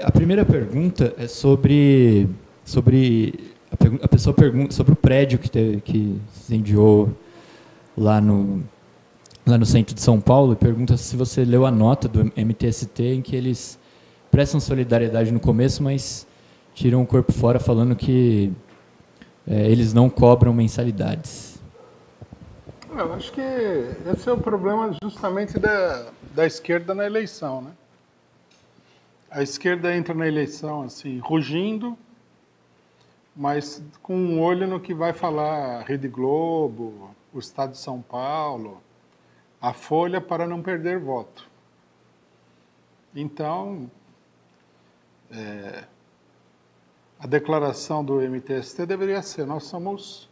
A primeira pergunta é sobre a pessoa pergunta sobre o prédio que se incendiou lá no centro de São Paulo e pergunta se você leu a nota do MTST em que eles prestam solidariedade no começo, mas tiram o corpo fora falando que eles não cobram mensalidades. Eu acho que esse é o problema justamente da esquerda na eleição, né? A esquerda entra na eleição assim, rugindo, mas com um olho no que vai falar a Rede Globo, o Estado de São Paulo, a Folha, para não perder voto. Então, a declaração do MTST deveria ser: nós somos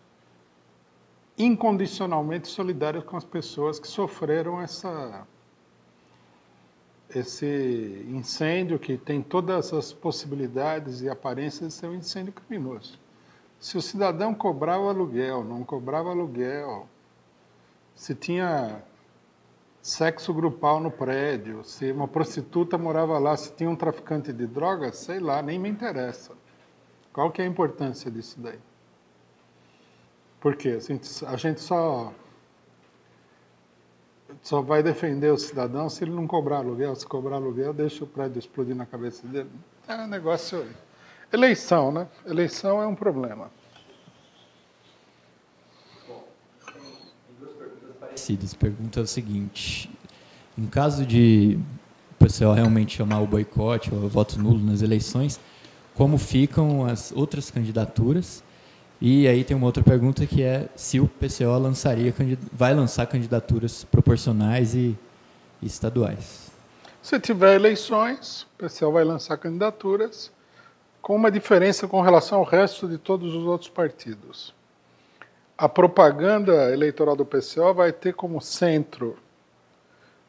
incondicionalmente solidários com as pessoas que sofreram esse incêndio, que tem todas as possibilidades e aparências de ser um incêndio criminoso. Se o cidadão cobrava aluguel, não cobrava aluguel, se tinha sexo grupal no prédio, se uma prostituta morava lá, se tinha um traficante de drogas, sei lá, nem me interessa. Qual que é a importância disso daí? Por quê? A gente só vai defender o cidadão se ele não cobrar aluguel. Se cobrar aluguel, deixa o prédio explodir na cabeça dele. É um negócio... Eleição, né? Eleição é um problema. Bom, tem duas perguntas parecidas. Pergunta é o seguinte: em caso de o pessoal realmente chamar o boicote ou o voto nulo nas eleições, como ficam as outras candidaturas? E aí tem uma outra pergunta que é se o PCO vai lançar candidaturas proporcionais e estaduais. Se tiver eleições, o PCO vai lançar candidaturas com uma diferença com relação ao resto de todos os outros partidos. A propaganda eleitoral do PCO vai ter como centro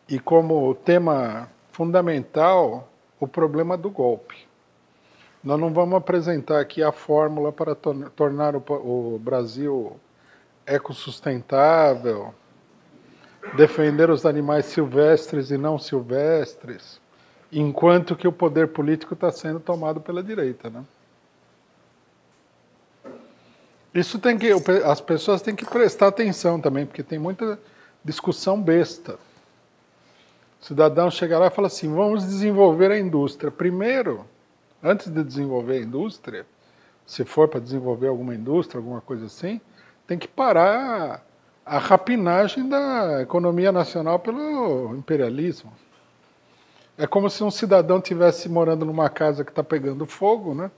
e como tema fundamental o problema do golpe. Nós não vamos apresentar aqui a fórmula para tornar o Brasil ecossustentável, defender os animais silvestres e não silvestres, enquanto que o poder político está sendo tomado pela direita, né? Isso as pessoas têm que prestar atenção também, porque tem muita discussão besta. O cidadão chega lá e fala assim: vamos desenvolver a indústria. Primeiro, antes de desenvolver a indústria, se for para desenvolver alguma indústria, alguma coisa assim, tem que parar a rapinagem da economia nacional pelo imperialismo. É como se um cidadão estivesse morando numa casa que está pegando fogo, né?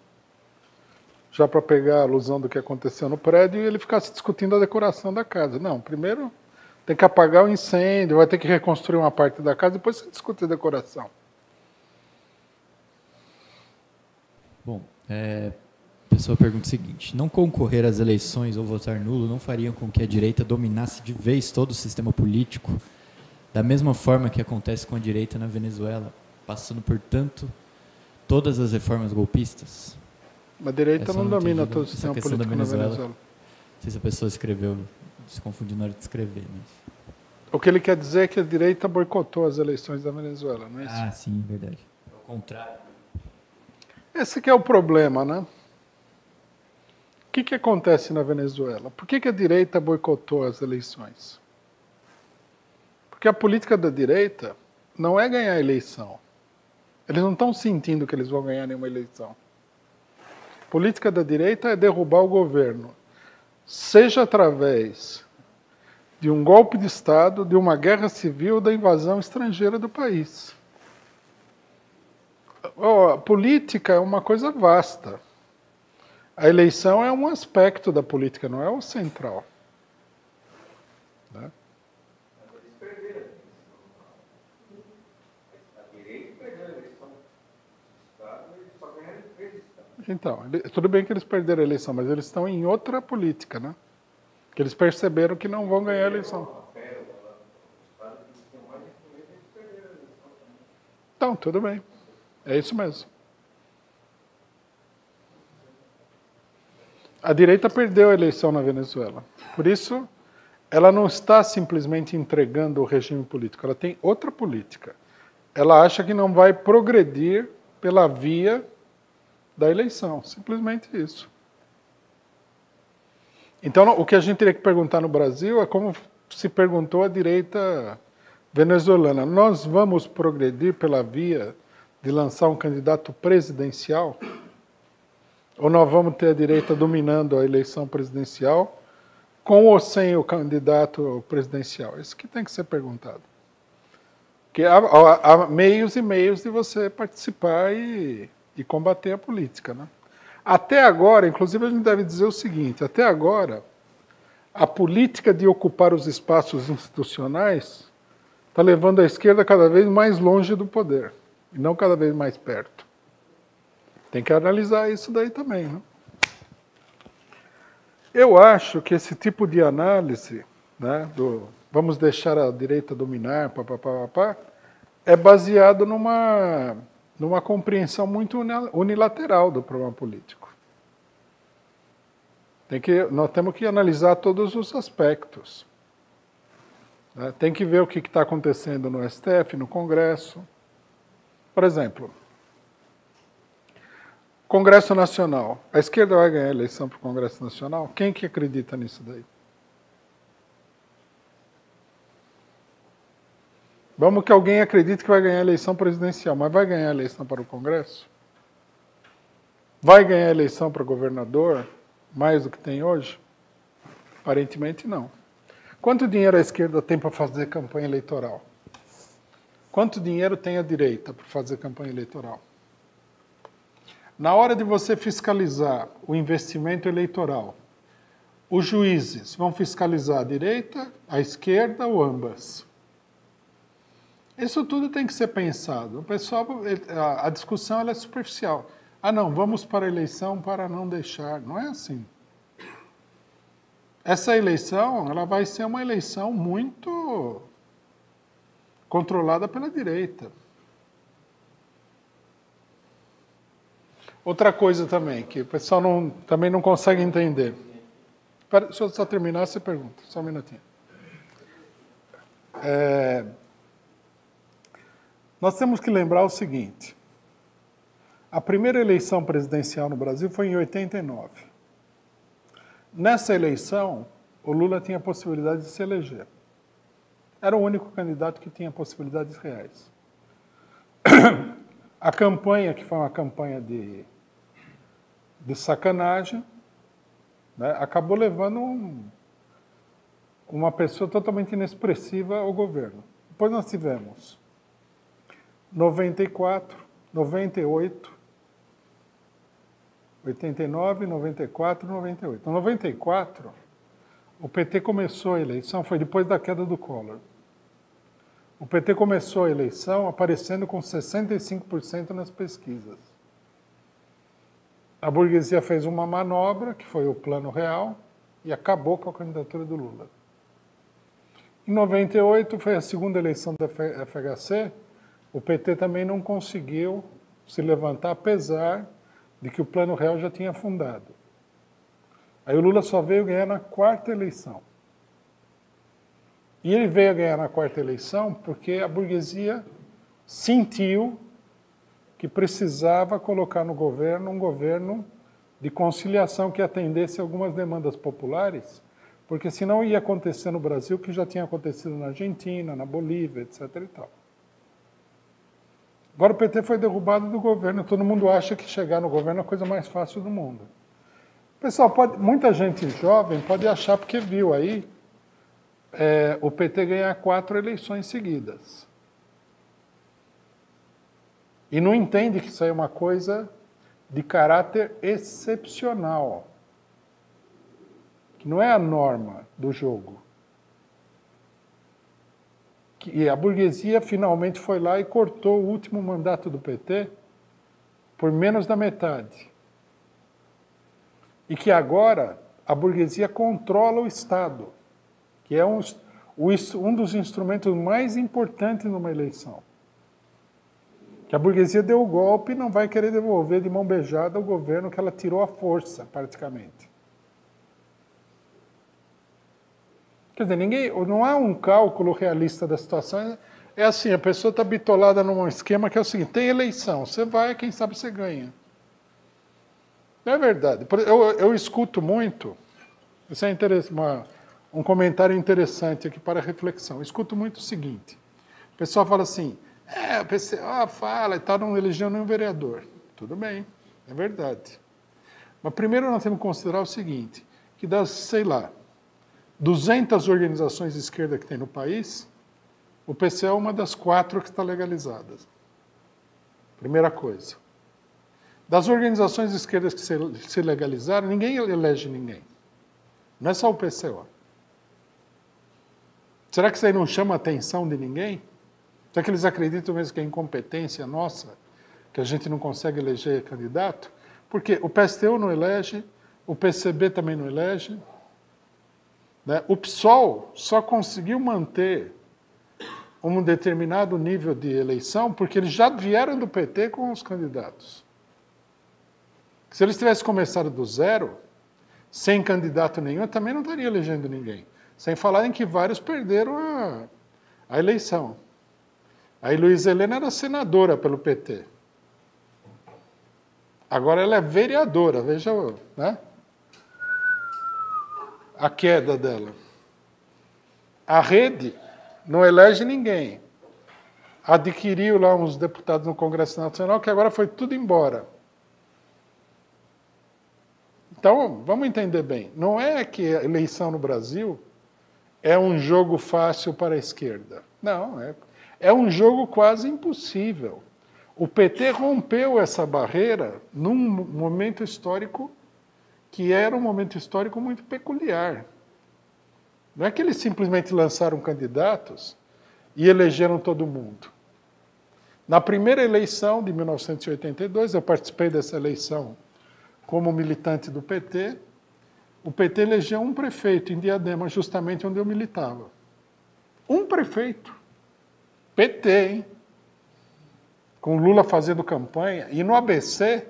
Já para pegar a alusão do que aconteceu no prédio, e ele ficasse discutindo a decoração da casa. Não, primeiro tem que apagar o incêndio, vai ter que reconstruir uma parte da casa, depois você discute a decoração. Bom, a pessoa pergunta o seguinte: não concorrer às eleições ou votar nulo não fariam com que a direita dominasse de vez todo o sistema político, da mesma forma que acontece com a direita na Venezuela, passando, portanto, todas as reformas golpistas? A direita não domina todo o sistema político na Venezuela. Não sei se a pessoa escreveu, se confundiu na hora de escrever. Mas... O que ele quer dizer é que a direita boicotou as eleições da Venezuela, não é isso? Ah, sim, verdade. Ao contrário. Esse que é o problema, né? O que acontece na Venezuela? Por que a direita boicotou as eleições? Porque a política da direita não é ganhar a eleição. Eles não estão sentindo que eles vão ganhar nenhuma eleição. A política da direita é derrubar o governo, seja através de um golpe de Estado, de uma guerra civil, da invasão estrangeira do país. A política é uma coisa vasta. A eleição é um aspecto da política, não é o central. Né? Então, tudo bem que eles perderam a eleição, mas eles estão em outra política, né? Que eles perceberam que não vão ganhar a eleição. Então, tudo bem. É isso mesmo. A direita perdeu a eleição na Venezuela. Por isso, ela não está simplesmente entregando o regime político. Ela tem outra política. Ela acha que não vai progredir pela via da eleição, simplesmente isso. Então, o que a gente teria que perguntar no Brasil é como se perguntou a direita venezuelana. Nós vamos progredir pela via de lançar um candidato presidencial? Ou nós vamos ter a direita dominando a eleição presidencial, com ou sem o candidato presidencial? Isso que tem que ser perguntado. Porque há meios e meios de você participar e combater a política, né? Até agora, inclusive a gente deve dizer o seguinte, até agora, a política de ocupar os espaços institucionais está levando a esquerda cada vez mais longe do poder, e não cada vez mais perto. Tem que analisar isso daí também, né? Eu acho que esse tipo de análise, né, vamos deixar a direita dominar, é baseado numa compreensão muito unilateral do problema político. Nós temos que analisar todos os aspectos. Né? Tem que ver o que está acontecendo no STF, no Congresso. Por exemplo, Congresso Nacional. A esquerda vai ganhar a eleição para o Congresso Nacional? Quem que acredita nisso daí? Vamos que alguém acredite que vai ganhar a eleição presidencial, mas vai ganhar a eleição para o Congresso? Vai ganhar a eleição para governador, mais do que tem hoje? Aparentemente não. Quanto dinheiro a esquerda tem para fazer campanha eleitoral? Quanto dinheiro tem a direita para fazer campanha eleitoral? Na hora de você fiscalizar o investimento eleitoral, os juízes vão fiscalizar a direita, a esquerda ou ambas? Isso tudo tem que ser pensado. O pessoal, a discussão ela é superficial. Ah, não, vamos para a eleição para não deixar. Não é assim. Essa eleição ela vai ser uma eleição muito controlada pela direita. Outra coisa também, que o pessoal também não consegue entender. Deixa eu só terminar essa pergunta, só um minutinho. Nós temos que lembrar o seguinte. A primeira eleição presidencial no Brasil foi em 89. Nessa eleição, o Lula tinha a possibilidade de se eleger. Era o único candidato que tinha possibilidades reais. A campanha, que foi uma campanha de sacanagem, né, acabou levando uma pessoa totalmente inexpressiva ao governo. Depois nós tivemos 94, 98, 89, 94, 98. Em 94, o PT começou a eleição, foi depois da queda do Collor. O PT começou a eleição aparecendo com 65% nas pesquisas. A burguesia fez uma manobra, que foi o Plano Real, e acabou com a candidatura do Lula. Em 98, foi a segunda eleição da FHC, o PT também não conseguiu se levantar, apesar de que o Plano Real já tinha afundado. Aí o Lula só veio ganhar na quarta eleição. E ele veio ganhar na quarta eleição porque a burguesia sentiu que precisava colocar no governo um governo de conciliação que atendesse algumas demandas populares, porque senão ia acontecer no Brasil o que já tinha acontecido na Argentina, na Bolívia, etc. e tal. Agora o PT foi derrubado do governo, todo mundo acha que chegar no governo é a coisa mais fácil do mundo. Pessoal, muita gente jovem pode achar, porque viu aí o PT ganhar 4 eleições seguidas. E não entende que isso aí é uma coisa de caráter excepcional, que não é a norma do jogo. E a burguesia finalmente foi lá e cortou o último mandato do PT por menos da metade. E que agora a burguesia controla o Estado, que é um dos instrumentos mais importantes numa eleição. Que a burguesia deu o golpe e não vai querer devolver de mão beijada o governo que ela tirou à força, praticamente. Quer dizer, não há um cálculo realista da situação. É assim, a pessoa está bitolada num esquema que é o seguinte, tem eleição, você vai, quem sabe você ganha. Não é verdade. Eu escuto muito, isso é um comentário interessante aqui para reflexão. Eu escuto muito o seguinte, o pessoal fala assim, o PCO fala e tal, não elegeu nenhum vereador. Tudo bem, é verdade. Mas primeiro nós temos que considerar o seguinte, que das, sei lá, 200 organizações de esquerda que tem no país, o PCO é uma das 4 que está legalizada. Primeira coisa. Das organizações de esquerda que se legalizaram, ninguém elege ninguém. Não é só o PCO. Será que isso aí não chama a atenção de ninguém? Será que eles acreditam mesmo que é incompetência nossa, que a gente não consegue eleger candidato? Porque o PSTU não elege, o PCB também não elege, né? O PSOL só conseguiu manter um determinado nível de eleição porque eles já vieram do PT com os candidatos. Se eles tivessem começado do zero, sem candidato nenhum, eu também não estaria elegendo ninguém. Sem falar em que vários perderam a eleição. Aí Luísa Helena era senadora pelo PT. Agora ela é vereadora, veja, né? A queda dela. A Rede não elege ninguém. Adquiriu lá uns deputados no Congresso Nacional que agora foi tudo embora. Então, vamos entender bem. Não é que a eleição no Brasil é um jogo fácil para a esquerda. Não, é um jogo quase impossível. O PT rompeu essa barreira num momento histórico que era um momento histórico muito peculiar. Não é que eles simplesmente lançaram candidatos e elegeram todo mundo. Na primeira eleição de 1982, eu participei dessa eleição como militante do PT, o PT elegeu um prefeito em Diadema, justamente onde eu militava. Um prefeito. PT, hein? Com Lula fazendo campanha. E no ABC,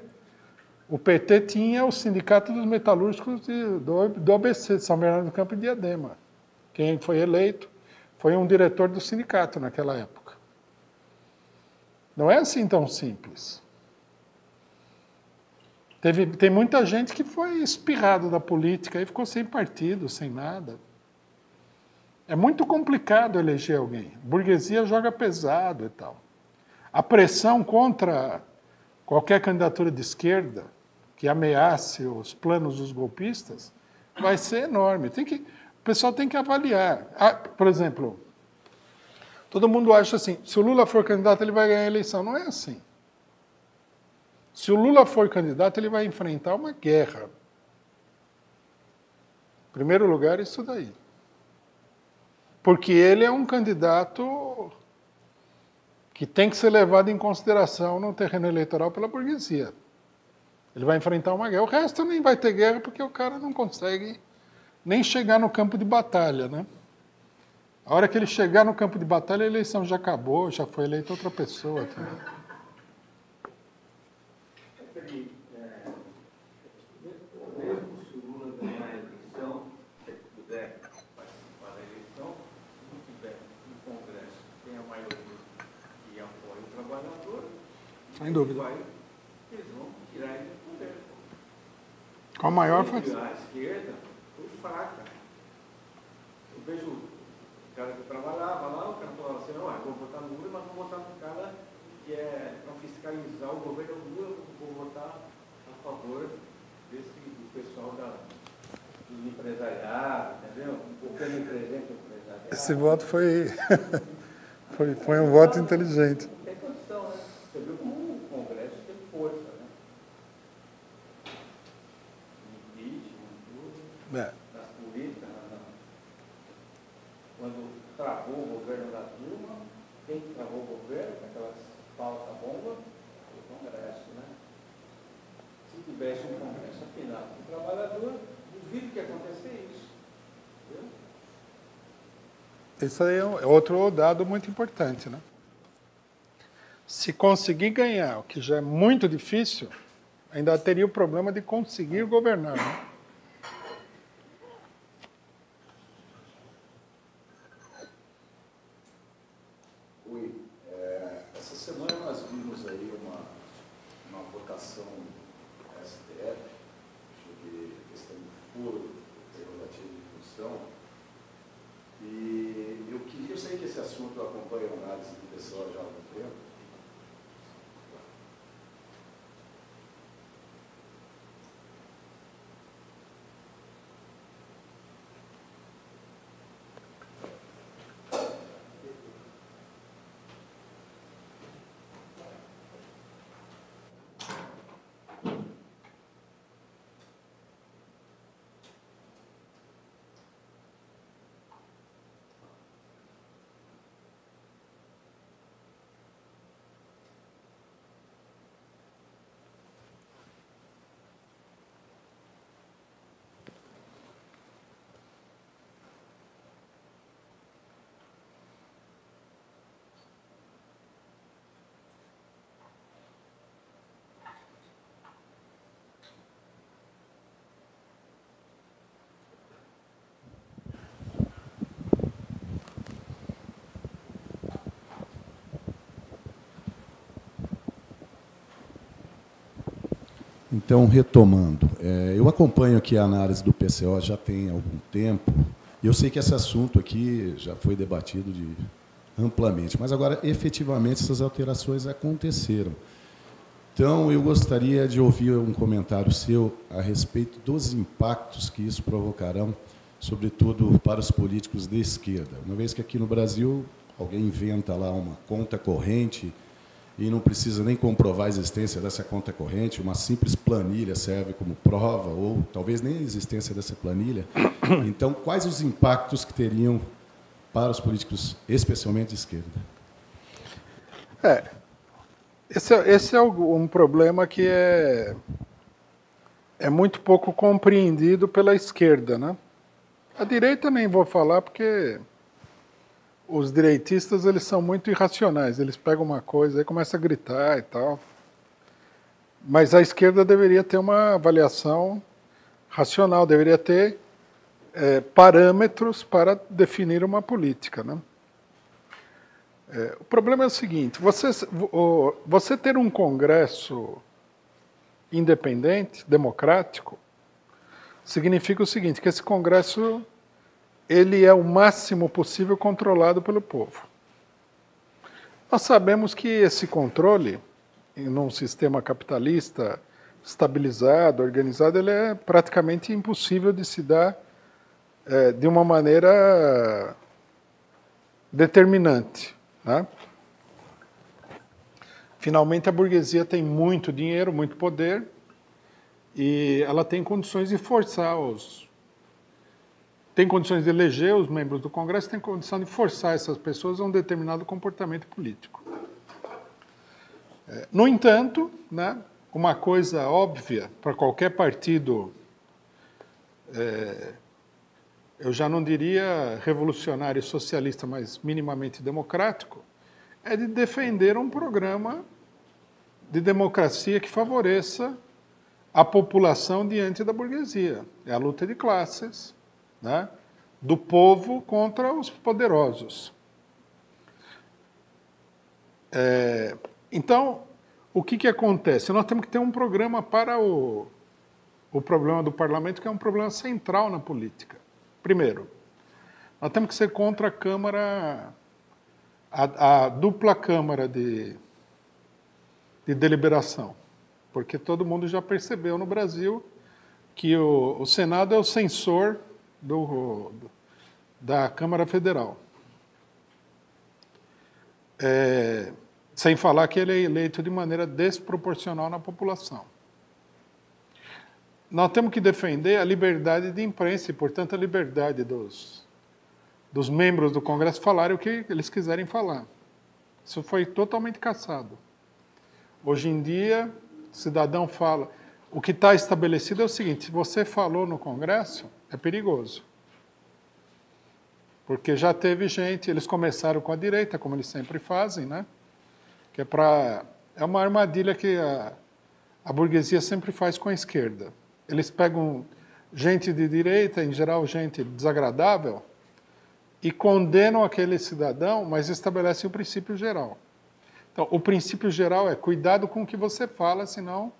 o PT tinha o Sindicato dos Metalúrgicos do ABC, de São Bernardo do Campo e Diadema. Quem foi eleito foi um diretor do sindicato naquela época. Não é assim tão simples. Tem muita gente que foi espirrado da política e ficou sem partido, sem nada. É muito complicado eleger alguém. A burguesia joga pesado e tal. A pressão contra qualquer candidatura de esquerda que ameace os planos dos golpistas vai ser enorme. O pessoal tem que avaliar. Por exemplo, todo mundo acha assim, se o Lula for candidato, ele vai ganhar a eleição. Não é assim. Se o Lula for candidato, ele vai enfrentar uma guerra. Em primeiro lugar, isso daí. Porque ele é um candidato que tem que ser levado em consideração no terreno eleitoral pela burguesia. Ele vai enfrentar uma guerra. O resto nem vai ter guerra porque o cara não consegue nem chegar no campo de batalha, né? A hora que ele chegar no campo de batalha, a eleição já acabou, já foi eleita outra pessoa. Tá? Mesmo se o Lula ganhar a eleição, se puder participar da eleição, se não tiver no Congresso tem a maioria que apoia o trabalhador, sem dúvida. Eles vão tirar ele do poder. Com a maior A esquerda foi fraca. Eu vejo o cara que trabalhava lá, o cara falava assim, não, vou votar no Lula, mas vou votar no cara que é para fiscalizar o governo do Lula, vou votar a favor desse do pessoal dos empresariados, entendeu? Um pouco representa o empresariado. Esse voto foi um voto inteligente. Tem condição, né? Você viu como o Congresso tem força, né? Impeachment, tudo. Nas políticas, quando travou o governo da Dilma, quem travou o governo, com aquelas pauta-bomba, o Congresso, né? Se tivesse um Congresso afinado com o trabalhador, duvido que acontecer isso. Entendeu? Isso aí é outro dado muito importante, né? Se conseguir ganhar, o que já é muito difícil, ainda teria o problema de conseguir governar, né? O votação STF sobre a questão do foro prerrogativo de função. E eu sei que esse assunto acompanha a análise do pessoal já há algum tempo. Então, retomando, eu acompanho aqui a análise do PCO já tem algum tempo, e eu sei que esse assunto aqui já foi debatido amplamente, mas agora, efetivamente, essas alterações aconteceram. Então, eu gostaria de ouvir um comentário seu a respeito dos impactos que isso provocarão, sobretudo para os políticos de esquerda. Uma vez que aqui no Brasil, alguém inventa lá uma conta corrente e não precisa nem comprovar a existência dessa conta corrente, uma simples planilha serve como prova, ou talvez nem a existência dessa planilha. Então, quais os impactos que teriam para os políticos, especialmente de esquerda? Esse é um problema que é muito pouco compreendido pela esquerda, né? A direita nem vou falar, porque os direitistas, eles são muito irracionais. Eles pegam uma coisa e começam a gritar e tal. Mas a esquerda deveria ter uma avaliação racional, deveria ter parâmetros para definir uma política, né? O problema é o seguinte, você ter um Congresso independente, democrático, significa o seguinte, que esse Congresso ele é o máximo possível controlado pelo povo. Nós sabemos que esse controle, num sistema capitalista estabilizado, organizado, ele é praticamente impossível de se dar de uma maneira determinante, né? Finalmente, a burguesia tem muito dinheiro, muito poder, e ela tem condições de forçar tem condições de eleger os membros do Congresso, tem condição de forçar essas pessoas a um determinado comportamento político. No entanto, né, uma coisa óbvia para qualquer partido, eu já não diria revolucionário socialista, mas minimamente democrático, é de defender um programa de democracia que favoreça a população diante da burguesia. É a luta de classes, né, do povo contra os poderosos. Então, o que acontece? Nós temos que ter um programa para o problema do parlamento, que é um problema central na política. Primeiro, nós temos que ser contra a Câmara, a dupla Câmara de deliberação, porque todo mundo já percebeu no Brasil que o Senado é o censor da Câmara Federal. Sem falar que ele é eleito de maneira desproporcional na população. Nós temos que defender a liberdade de imprensa e, portanto, a liberdade dos membros do Congresso falarem o que eles quiserem falar. Isso foi totalmente cassado. Hoje em dia, o cidadão fala... O que está estabelecido é o seguinte, se você falou no Congresso, é perigoso. Porque já teve gente, eles começaram com a direita, como eles sempre fazem, né? Que é uma armadilha que a burguesia sempre faz com a esquerda. Eles pegam gente de direita, em geral gente desagradável, e condenam aquele cidadão, mas estabelecem o princípio geral. Então, o princípio geral é cuidado com o que você fala, senão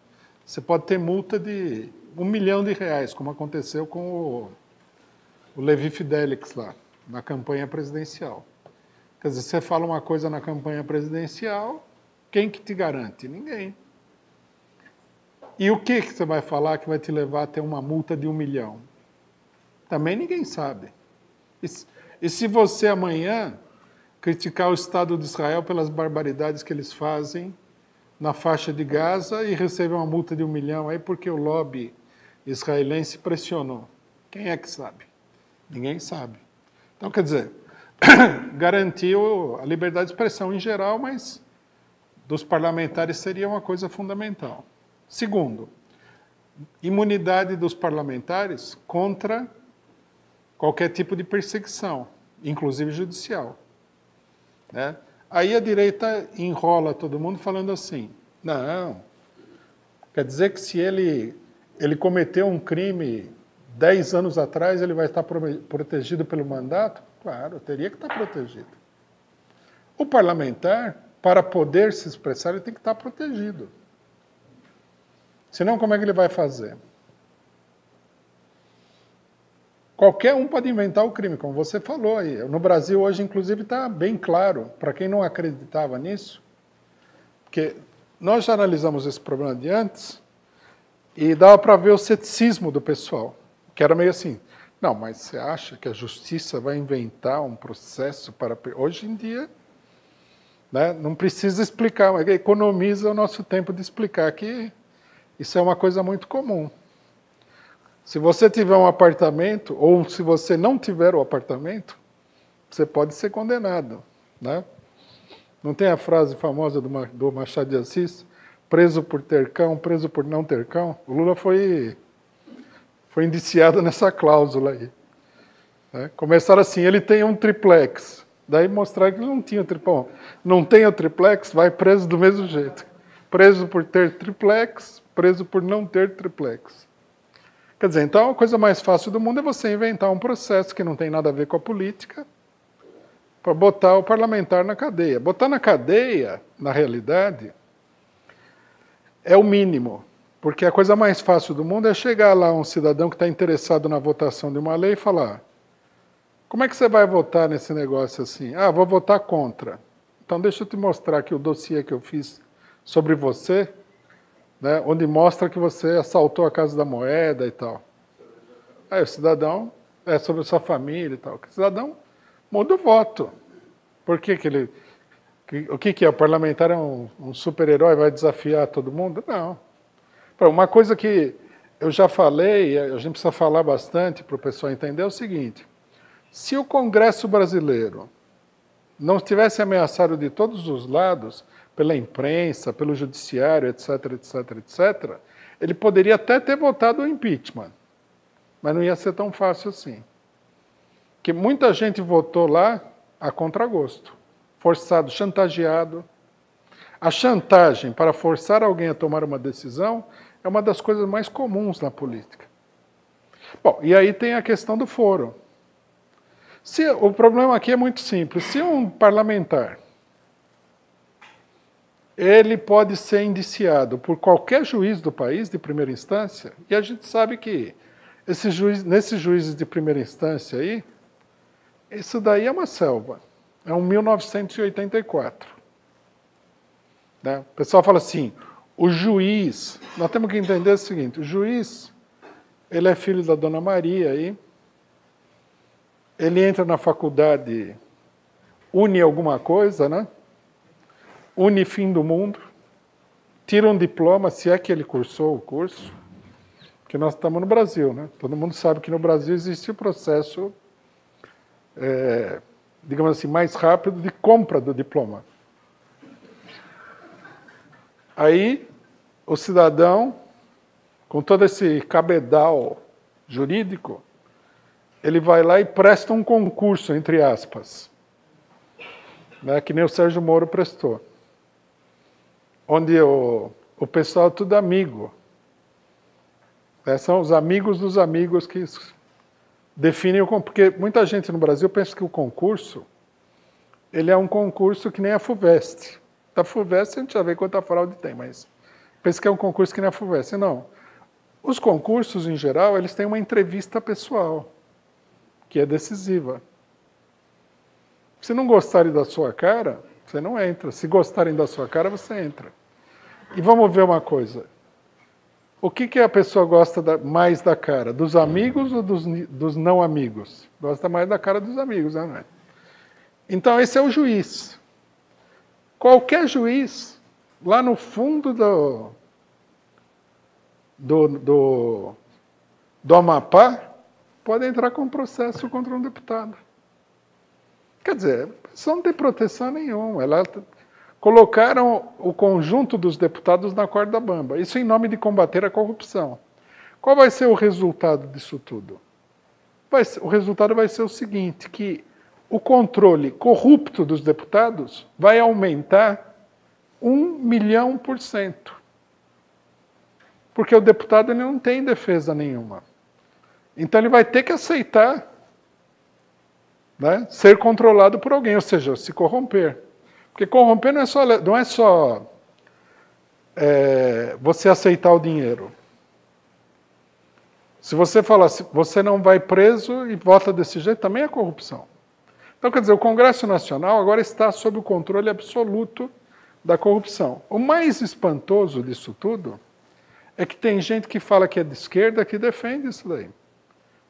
você pode ter multa de R$1 milhão, como aconteceu com o Levi Fidelix lá, na campanha presidencial. Quer dizer, você fala uma coisa na campanha presidencial, quem que te garante? Ninguém. E o que você vai falar que vai te levar a ter uma multa de R$1 milhão? Também ninguém sabe. E se você amanhã criticar o Estado de Israel pelas barbaridades que eles fazem na faixa de Gaza e receber uma multa de R$1 milhão aí porque o lobby israelense pressionou? Quem é que sabe? Ninguém sabe. Então, quer dizer, garantiu a liberdade de expressão em geral, mas dos parlamentares seria uma coisa fundamental. Segundo, imunidade dos parlamentares contra qualquer tipo de perseguição, inclusive judicial. Né? Aí a direita enrola todo mundo falando assim, não, quer dizer que se ele cometeu um crime 10 anos atrás, ele vai estar protegido pelo mandato? Claro, teria que estar protegido. O parlamentar, para poder se expressar, ele tem que estar protegido. Senão, como é que ele vai fazer? Qualquer um pode inventar o crime, como você falou aí. No Brasil, hoje, inclusive, está bem claro, para quem não acreditava nisso, porque nós já analisamos esse problema de antes e dava para ver o ceticismo do pessoal, que era meio assim, não, mas você acha que a justiça vai inventar um processo para... Hoje em dia, né, não precisa explicar, mas economiza o nosso tempo de explicar que isso é uma coisa muito comum. Se você tiver um apartamento, ou se você não tiver o apartamento, você pode ser condenado. Né? Não tem a frase famosa do Machado de Assis, preso por ter cão, preso por não ter cão? O Lula foi indiciado nessa cláusula aí. Né? Começaram assim, ele tem um triplex. Daí mostraram que ele não tinha triplex. Não tem o triplex, vai preso do mesmo jeito. Preso por ter triplex, preso por não ter triplex. Quer dizer, então a coisa mais fácil do mundo é você inventar um processo que não tem nada a ver com a política para botar o parlamentar na cadeia. Botar na cadeia, na realidade, é o mínimo. Porque a coisa mais fácil do mundo é chegar lá um cidadão que está interessado na votação de uma lei e falar, como é que você vai votar nesse negócio assim? Ah, vou votar contra. Então deixa eu te mostrar aqui o dossiê que eu fiz sobre você, né, onde mostra que você assaltou a Casa da Moeda e tal. Aí o cidadão, sobre a sua família e tal. O cidadão muda o voto. Por que ele... O que é? O parlamentar é um super-herói, vai desafiar todo mundo? Não. Uma coisa que eu já falei, a gente precisa falar bastante para o pessoal entender, é o seguinte. Se o Congresso brasileiro não estivesse ameaçado de todos os lados, pela imprensa, pelo judiciário, etc., etc., etc., ele poderia até ter votado o impeachment, mas não ia ser tão fácil assim. Porque muita gente votou lá a contragosto, forçado, chantageado. A chantagem para forçar alguém a tomar uma decisão é uma das coisas mais comuns na política. Bom, e aí tem a questão do foro. O problema aqui é muito simples. Se um parlamentar ele pode ser indiciado por qualquer juiz do país de primeira instância, e a gente sabe que nesses juízes de primeira instância aí, isso daí é uma selva. É um 1984. Né? O pessoal fala assim, o juiz... Nós temos que entender o seguinte, o juiz, ele é filho da Dona Maria aí, ele entra na faculdade, une alguma coisa, né? Une fim do mundo, tira um diploma, se é que ele cursou o curso, porque nós estamos no Brasil, né? Todo mundo sabe que no Brasil existe o processo, digamos assim, mais rápido de compra do diploma. Aí, o cidadão, com todo esse cabedal jurídico, ele vai lá e presta um concurso, entre aspas, né? Que nem o Sérgio Moro prestou. Onde o pessoal é tudo amigo. São os amigos dos amigos que definem o concurso. Porque muita gente no Brasil pensa que o concurso ele é um concurso que nem a FUVEST. Da FUVEST a gente já vê quanta fraude tem, mas pensa que é um concurso que nem a FUVEST. Não. Os concursos, em geral, eles têm uma entrevista pessoal, que é decisiva. Se não gostarem da sua cara, você não entra. Se gostarem da sua cara, você entra. E vamos ver uma coisa. O que a pessoa gosta mais da cara? Dos amigos ou dos não amigos? Gosta mais da cara dos amigos, né? Então, esse é o juiz. Qualquer juiz, lá no fundo do Amapá, pode entrar com processo contra um deputado. Quer dizer, isso não tem proteção nenhuma. Colocaram o conjunto dos deputados na corda bamba. Isso em nome de combater a corrupção. Qual vai ser o resultado disso tudo? O resultado vai ser o seguinte, que o controle corrupto dos deputados vai aumentar 1.000.000%. Porque o deputado ele não tem defesa nenhuma. Então ele vai ter que aceitar, né, ser controlado por alguém, ou seja, se corromper. Porque corromper não é só você aceitar o dinheiro. Se você falar, você não vai preso e vota desse jeito, também é corrupção. Então, quer dizer, o Congresso Nacional agora está sob o controle absoluto da corrupção. O mais espantoso disso tudo é que tem gente que fala que é de esquerda que defende isso daí,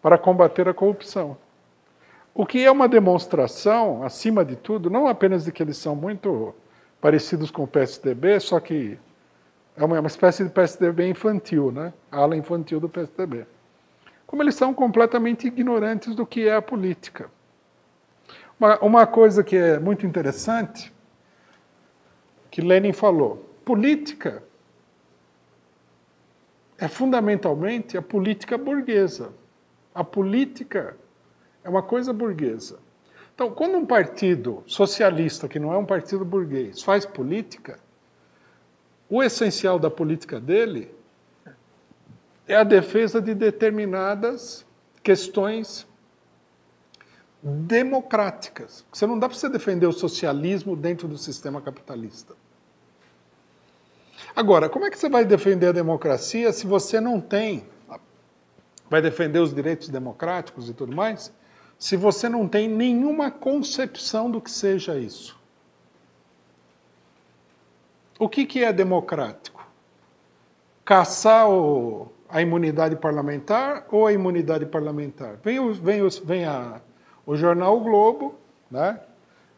para combater a corrupção. O que é uma demonstração, acima de tudo, não apenas de que eles são muito parecidos com o PSDB, só que é uma espécie de PSDB infantil, né? A ala infantil do PSDB. Como eles são completamente ignorantes do que é a política. Uma coisa que é muito interessante, que Lenin falou, política é fundamentalmente a política burguesa. A política é uma coisa burguesa. Então, quando um partido socialista, que não é um partido burguês, faz política, o essencial da política dele é a defesa de determinadas questões democráticas. Você não dá para você defender o socialismo dentro do sistema capitalista. Agora, como é que você vai defender a democracia se você não tem, vai defender os direitos democráticos e tudo mais, se você não tem nenhuma concepção do que seja isso? O que é democrático? Caçar a imunidade parlamentar ou a imunidade parlamentar? Vem o jornal O Globo, né,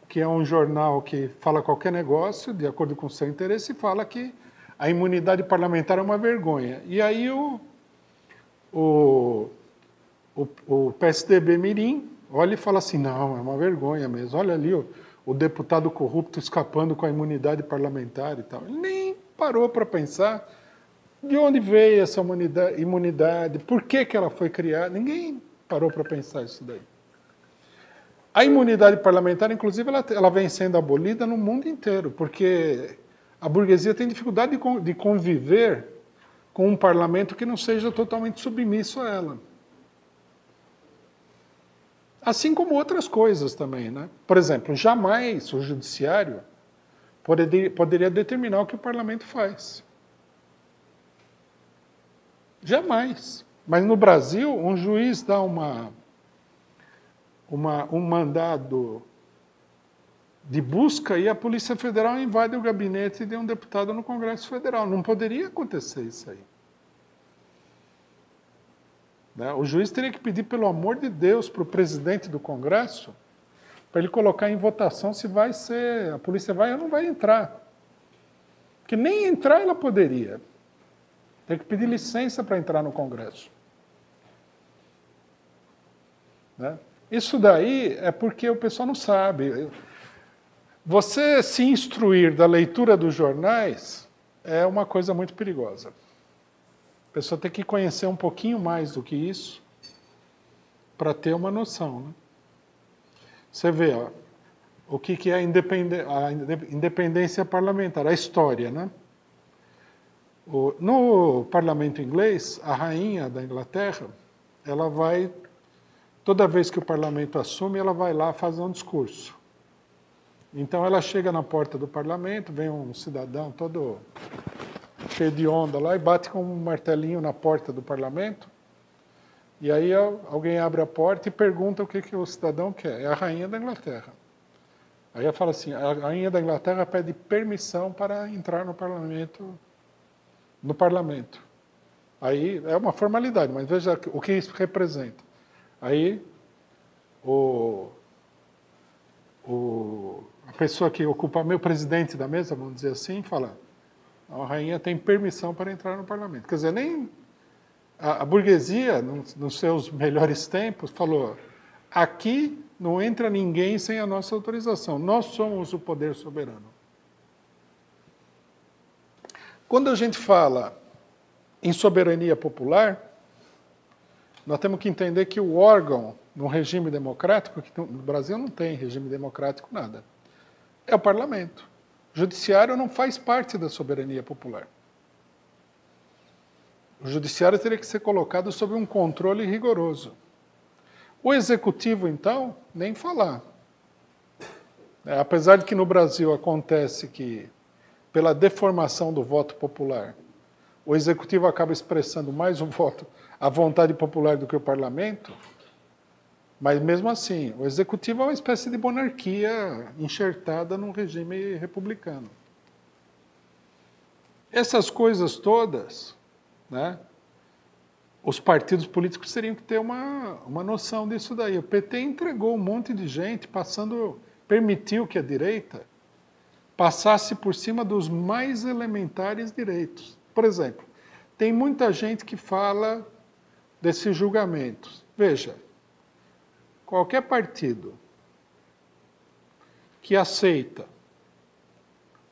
que é um jornal que fala qualquer negócio, de acordo com o seu interesse, e fala que a imunidade parlamentar é uma vergonha. E aí o PSDB Mirim olha e fala assim, não, é uma vergonha mesmo. Olha ali o deputado corrupto escapando com a imunidade parlamentar e tal. Ele nem parou para pensar de onde veio essa imunidade, por que ela foi criada. Ninguém parou para pensar isso daí. A imunidade parlamentar, inclusive, ela vem sendo abolida no mundo inteiro, porque a burguesia tem dificuldade de conviver com um parlamento que não seja totalmente submisso a ela. Assim como outras coisas também, né? Por exemplo, jamais o judiciário poderia determinar o que o parlamento faz. Jamais. Mas no Brasil, um juiz dá um mandado de busca e a Polícia Federal invade o gabinete de um deputado no Congresso Federal. Não poderia acontecer isso aí. O juiz teria que pedir, pelo amor de Deus, para o presidente do Congresso, para ele colocar em votação se a polícia vai ou não vai entrar. Porque nem entrar ela poderia. Tem que pedir licença para entrar no Congresso. Né? Isso daí é porque o pessoal não sabe. Você se instruir da leitura dos jornais é uma coisa muito perigosa. A pessoa tem que conhecer um pouquinho mais do que isso para ter uma noção. Né? Você vê o que é a independência parlamentar, a história. Né? No parlamento inglês, a rainha da Inglaterra, ela vai, toda vez que o parlamento assume, ela vai lá fazer um discurso. Então ela chega na porta do parlamento, vem um cidadão todo cheio de onda lá e bate com um martelinho na porta do parlamento. E aí alguém abre a porta e pergunta o que o cidadão quer. É a rainha da Inglaterra. Aí ela fala assim, a rainha da Inglaterra pede permissão para entrar no parlamento. Aí é uma formalidade, mas veja o que isso representa. Aí a pessoa que ocupa o presidente da mesa, vamos dizer assim, fala, a rainha tem permissão para entrar no parlamento. Quer dizer, nem a burguesia, nos seus melhores tempos, falou, aqui não entra ninguém sem a nossa autorização. Nós somos o poder soberano. Quando a gente fala em soberania popular, nós temos que entender que o órgão, num regime democrático, que no Brasil não tem regime democrático nada, é o parlamento. O judiciário não faz parte da soberania popular. O judiciário teria que ser colocado sob um controle rigoroso. O executivo, então, nem falar. Apesar de que no Brasil acontece que, pela deformação do voto popular, o executivo acaba expressando mais a vontade popular do que o parlamento, mas mesmo assim, o executivo é uma espécie de monarquia enxertada num regime republicano. Essas coisas todas, né, os partidos políticos teriam que ter uma noção disso daí. O PT entregou um monte de gente, permitiu que a direita passasse por cima dos mais elementares direitos. Por exemplo, tem muita gente que fala desses julgamentos. Veja, qualquer partido que aceita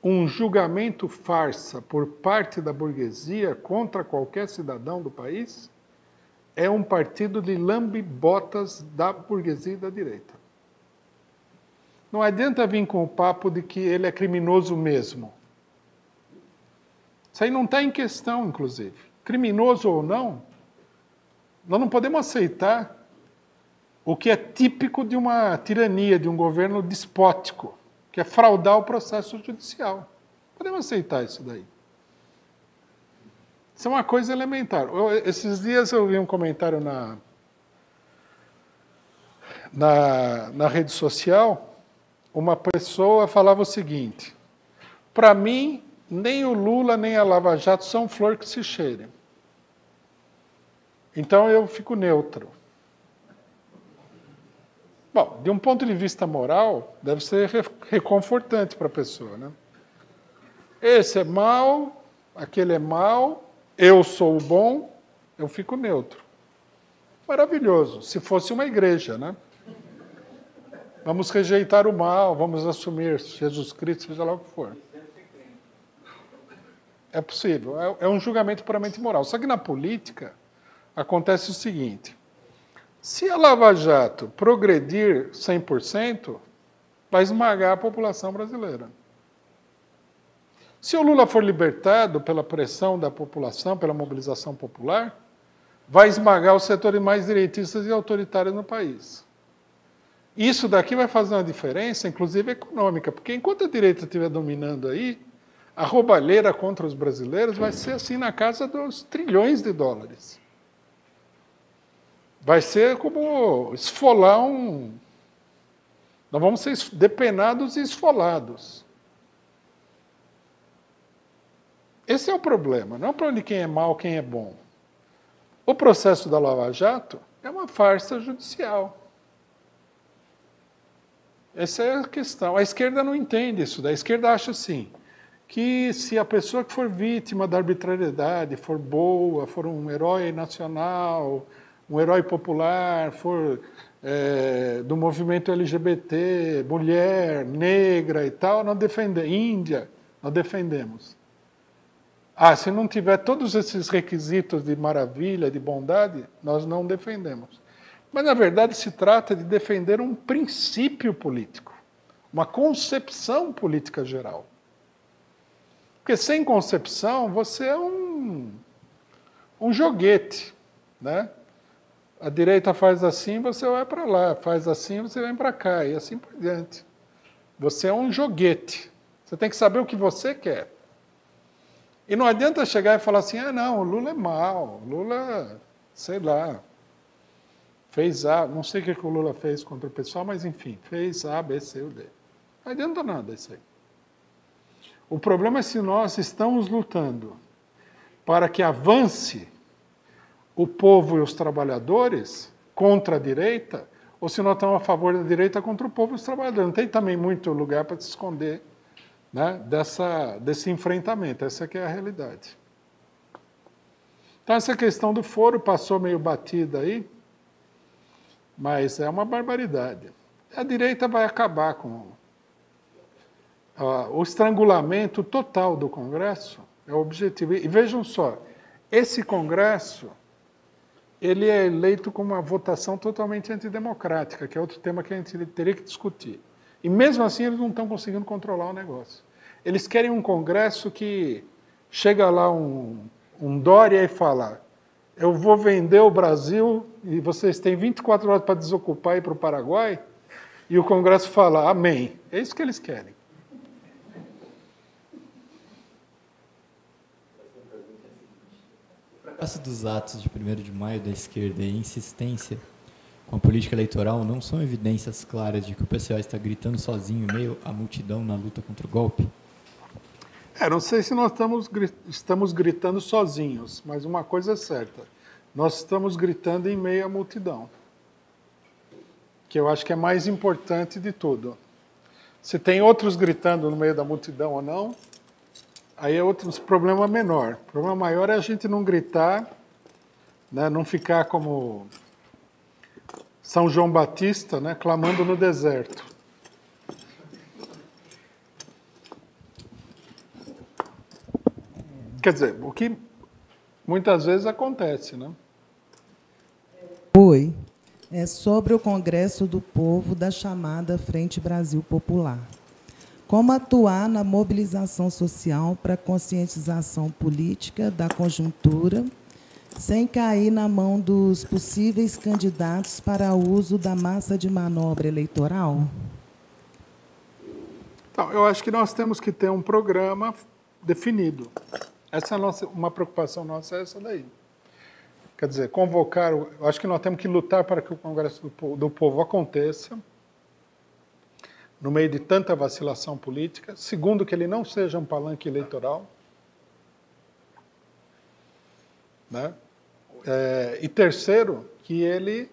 um julgamento farsa por parte da burguesia contra qualquer cidadão do país é um partido de lambe-botas da burguesia e da direita. Não adianta vir com o papo de que ele é criminoso mesmo. Isso aí não está em questão, inclusive. Criminoso ou não, nós não podemos aceitar o que é típico de uma tirania, de um governo despótico, que é fraudar o processo judicial. Podemos aceitar isso daí. Isso é uma coisa elementar. Esses dias eu vi um comentário na rede social, uma pessoa falava o seguinte, para mim, nem o Lula nem a Lava Jato são flor que se cheire. Então eu fico neutro. Bom, de um ponto de vista moral, deve ser reconfortante para a pessoa, né? Esse é mau, aquele é mau, eu sou o bom, eu fico neutro. Maravilhoso, se fosse uma igreja, né? Vamos rejeitar o mal, vamos assumir Jesus Cristo, seja lá o que for. É possível, é um julgamento puramente moral. Só que na política acontece o seguinte, se a Lava Jato progredir 100%, vai esmagar a população brasileira. Se o Lula for libertado pela pressão da população, pela mobilização popular, vai esmagar os setores mais direitistas e autoritários no país. Isso daqui vai fazer uma diferença, inclusive econômica, porque enquanto a direita estiver dominando aí, a roubalheira contra os brasileiros vai ser assim na casa dos trilhões de dólares. Vai ser como esfolar um... Nós vamos ser depenados e esfolados. Esse é o problema, não é o problema de quem é mau, quem é bom. O processo da Lava Jato é uma farsa judicial. Essa é a questão. A esquerda não entende isso. A esquerda acha assim, que se a pessoa que for vítima da arbitrariedade for boa, for um herói nacional, um herói popular, for do movimento LGBT, mulher, negra e tal, nós defendemos. Índia, nós defendemos. Se não tiver todos esses requisitos de maravilha, de bondade, nós não defendemos. Mas, na verdade, se trata de defender um princípio político, uma concepção política geral. Porque sem concepção, você é um joguete, né? A direita faz assim, você vai para lá, faz assim, você vem para cá, e assim por diante. Você é um joguete. Você tem que saber o que você quer. E não adianta chegar e falar assim, não, o Lula é mau, o Lula, sei lá, fez A, não sei o que o Lula fez contra o pessoal, mas enfim, fez A, B, C ou D. Não adianta nada isso aí. O problema é se nós estamos lutando para que avance o povo e os trabalhadores contra a direita, ou se nós estamos a favor da direita contra o povo e os trabalhadores. Não tem também muito lugar para se esconder, né, desse enfrentamento. Essa que é a realidade. Então, essa questão do foro passou meio batida aí, mas é uma barbaridade. A direita vai acabar com o estrangulamento total do Congresso, é o objetivo. E vejam só, esse Congresso, ele é eleito com uma votação totalmente antidemocrática, que é outro tema que a gente teria que discutir. E mesmo assim eles não estão conseguindo controlar o negócio. Eles querem um Congresso que chega lá um Dória e fala, eu vou vender o Brasil e vocês têm 24 horas para desocupar e ir para o Paraguai, e o Congresso fala, amém. É isso que eles querem. O fracasso dos atos de 1º de maio da esquerda e a insistência com a política eleitoral não são evidências claras de que o PCO está gritando sozinho em meio à multidão na luta contra o golpe? Não sei se nós estamos gritando sozinhos, mas uma coisa é certa, nós estamos gritando em meio à multidão, que eu acho que é mais importante de tudo. Se tem outros gritando no meio da multidão ou não, aí é outro problema menor. O problema maior é a gente não gritar, né, não ficar como São João Batista, né, clamando no deserto. Quer dizer, o que muitas vezes acontece, né? Oi. É sobre o Congresso do Povo da chamada Frente Brasil Popular. Como atuar na mobilização social para conscientização política da conjuntura, sem cair na mão dos possíveis candidatos para uso da massa de manobra eleitoral? Então, eu acho que nós temos que ter um programa definido. Essa é uma preocupação nossa, é essa daí. Quer dizer, convocar, eu acho que nós temos que lutar para que o Congresso do Povo aconteça, no meio de tanta vacilação política. Segundo, que ele não seja um palanque eleitoral. Né? E terceiro, que ele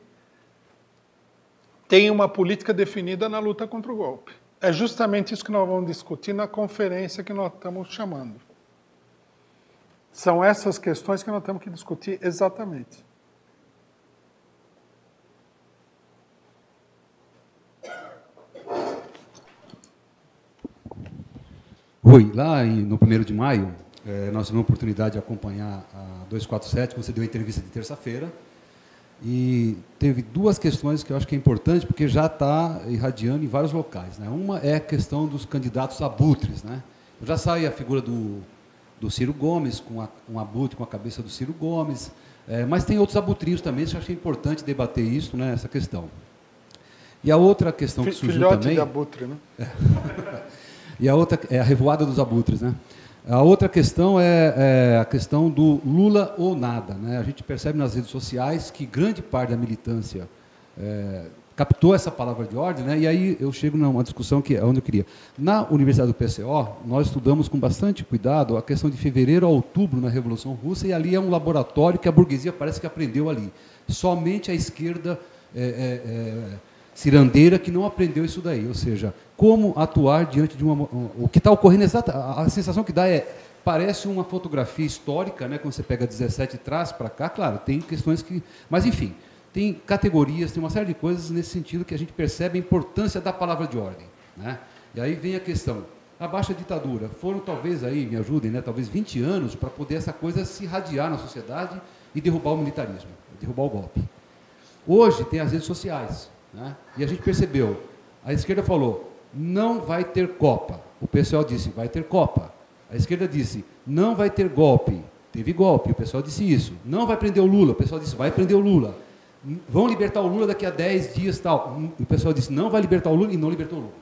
tenha uma política definida na luta contra o golpe. É justamente isso que nós vamos discutir na conferência que nós estamos chamando. São essas questões que nós temos que discutir exatamente. Oi, lá no 1º de maio, nós tivemos a oportunidade de acompanhar a 247, você deu a entrevista de terça-feira, e teve duas questões que eu acho que é importante, porque já está irradiando em vários locais. Né? Uma é a questão dos candidatos abutres. Né? Já sai a figura do Ciro Gomes, com um abutre com a cabeça do Ciro Gomes, mas tem outros abutrios também, eu achei importante debater isso, né, essa questão. E a outra questão que surgiu filhote também... de abutre, né? E a outra é a revoada dos abutres, né? A outra questão é a questão do Lula ou nada, né? A gente percebe nas redes sociais que grande parte da militância captou essa palavra de ordem, né? E aí eu chego numa discussão que é onde eu queria. Na Universidade do PCO, nós estudamos com bastante cuidado a questão de fevereiro a outubro na Revolução Russa, e ali é um laboratório que a burguesia parece que aprendeu ali. Somente a esquerda cirandeira que não aprendeu isso daí, ou seja, como atuar diante de o que está ocorrendo a sensação que dá parece uma fotografia histórica, né? Quando você pega 17 e traz para cá, claro, tem questões que... Mas, enfim, tem categorias, tem uma série de coisas nesse sentido que a gente percebe a importância da palavra de ordem. Né? E aí vem a questão, a baixa ditadura, foram talvez aí, me ajudem, né? Talvez 20 anos para poder essa coisa se irradiar na sociedade e derrubar o militarismo, derrubar o golpe. Hoje tem as redes sociais, né? E a gente percebeu, a esquerda falou, não vai ter Copa. O pessoal disse, vai ter Copa. A esquerda disse, não vai ter golpe. Teve golpe, o pessoal disse isso. Não vai prender o Lula, o pessoal disse, vai prender o Lula. Vão libertar o Lula daqui a 10 dias, tal. O pessoal disse, não vai libertar o Lula, e não libertou o Lula.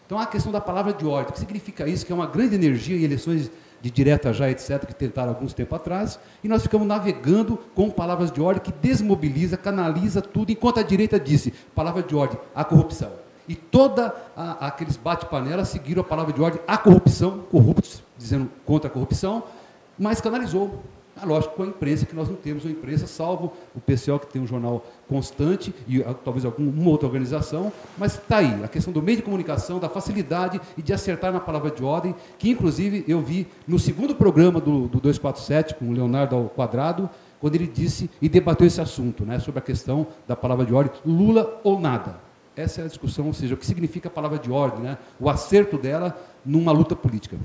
Então, a questão da palavra de ordem, o que significa isso? Que é uma grande energia em eleições de direta já, etc., que tentaram alguns tempos atrás, e nós ficamos navegando com palavras de ordem que desmobiliza, canaliza tudo, enquanto a direita disse, palavra de ordem, a corrupção. E toda aqueles bate-panelas seguiram a palavra de ordem, a corrupção, corruptos, dizendo contra a corrupção, mas canalizou. Lógico, com a imprensa, que nós não temos uma imprensa, salvo o PCO, que tem um jornal constante, e talvez alguma outra organização, mas está aí, a questão do meio de comunicação, da facilidade e de acertar na palavra de ordem, que inclusive eu vi no segundo programa do 247, com o Leonardo ao Quadrado, quando ele disse e debateu esse assunto, né, sobre a questão da palavra de ordem, Lula ou nada. Essa é a discussão, ou seja, o que significa a palavra de ordem, né, o acerto dela numa luta política.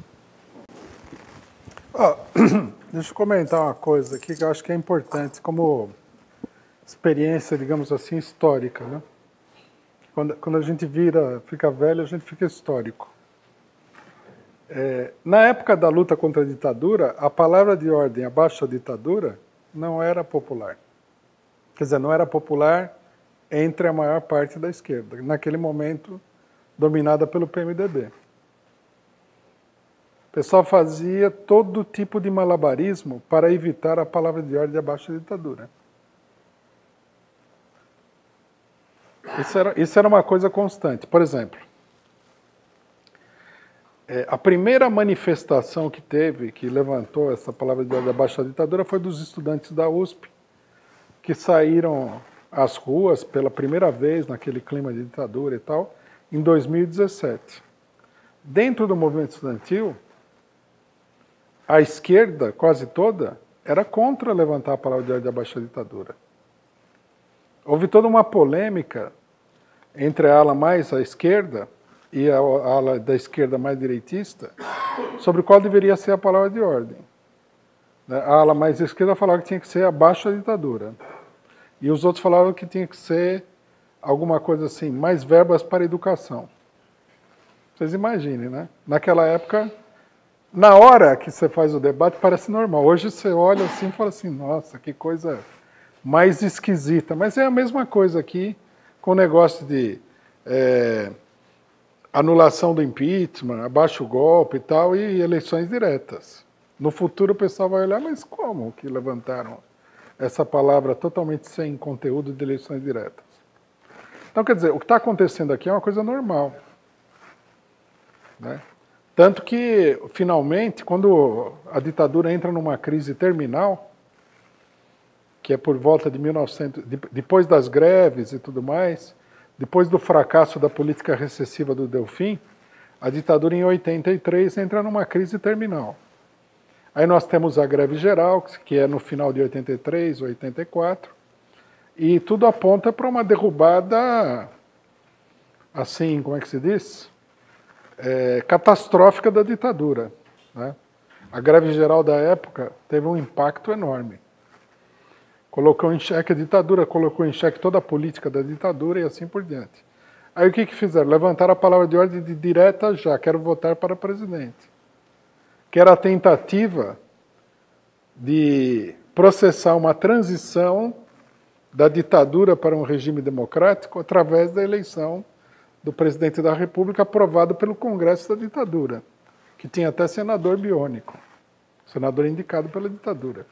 Deixa eu comentar uma coisa aqui que eu acho que é importante, como experiência, digamos assim, histórica, né? Quando a gente fica velho, a gente fica histórico. Na época da luta contra a ditadura, a palavra de ordem abaixo da ditadura não era popular. Quer dizer, não era popular entre a maior parte da esquerda, naquele momento dominada pelo PMDB. O pessoal fazia todo tipo de malabarismo para evitar a palavra de ordem abaixo da ditadura. Isso era uma coisa constante. Por exemplo, a primeira manifestação que teve, que levantou essa palavra de ordem abaixo da ditadura, foi dos estudantes da USP, que saíram às ruas pela primeira vez, naquele clima de ditadura e tal, em 2017. Dentro do movimento estudantil, a esquerda, quase toda, era contra levantar a palavra de ordem abaixo da ditadura. Houve toda uma polêmica entre a ala mais à esquerda e a ala da esquerda mais direitista sobre qual deveria ser a palavra de ordem. A ala mais à esquerda falava que tinha que ser abaixo da ditadura. E os outros falavam que tinha que ser alguma coisa assim, mais verbas para a educação. Vocês imaginem, né? Naquela época, na hora que você faz o debate, parece normal. Hoje você olha assim e fala assim, nossa, que coisa mais esquisita. Mas é a mesma coisa aqui com o negócio de anulação do impeachment, abaixo o golpe e tal, e eleições diretas. No futuro o pessoal vai olhar, mas como que levantaram essa palavra totalmente sem conteúdo de eleições diretas? Então, quer dizer, o que está acontecendo aqui é uma coisa normal, né? Tanto que, finalmente, quando a ditadura entra numa crise terminal, que é por volta de 1900, depois das greves e tudo mais, depois do fracasso da política recessiva do Delfim, a ditadura em 83 entra numa crise terminal. Aí nós temos a greve geral, que é no final de 83, 84, e tudo aponta para uma derrubada, assim, como é que se diz? Catastrófica da ditadura, né? A greve geral da época teve um impacto enorme. Colocou em xeque a ditadura, colocou em xeque toda a política da ditadura e assim por diante. Aí o que fizeram? Levantaram a palavra de ordem de direta já, quero votar para presidente. Que era a tentativa de processar uma transição da ditadura para um regime democrático através da eleição do presidente da República aprovado pelo Congresso da ditadura, que tinha até senador biônico, senador indicado pela ditadura.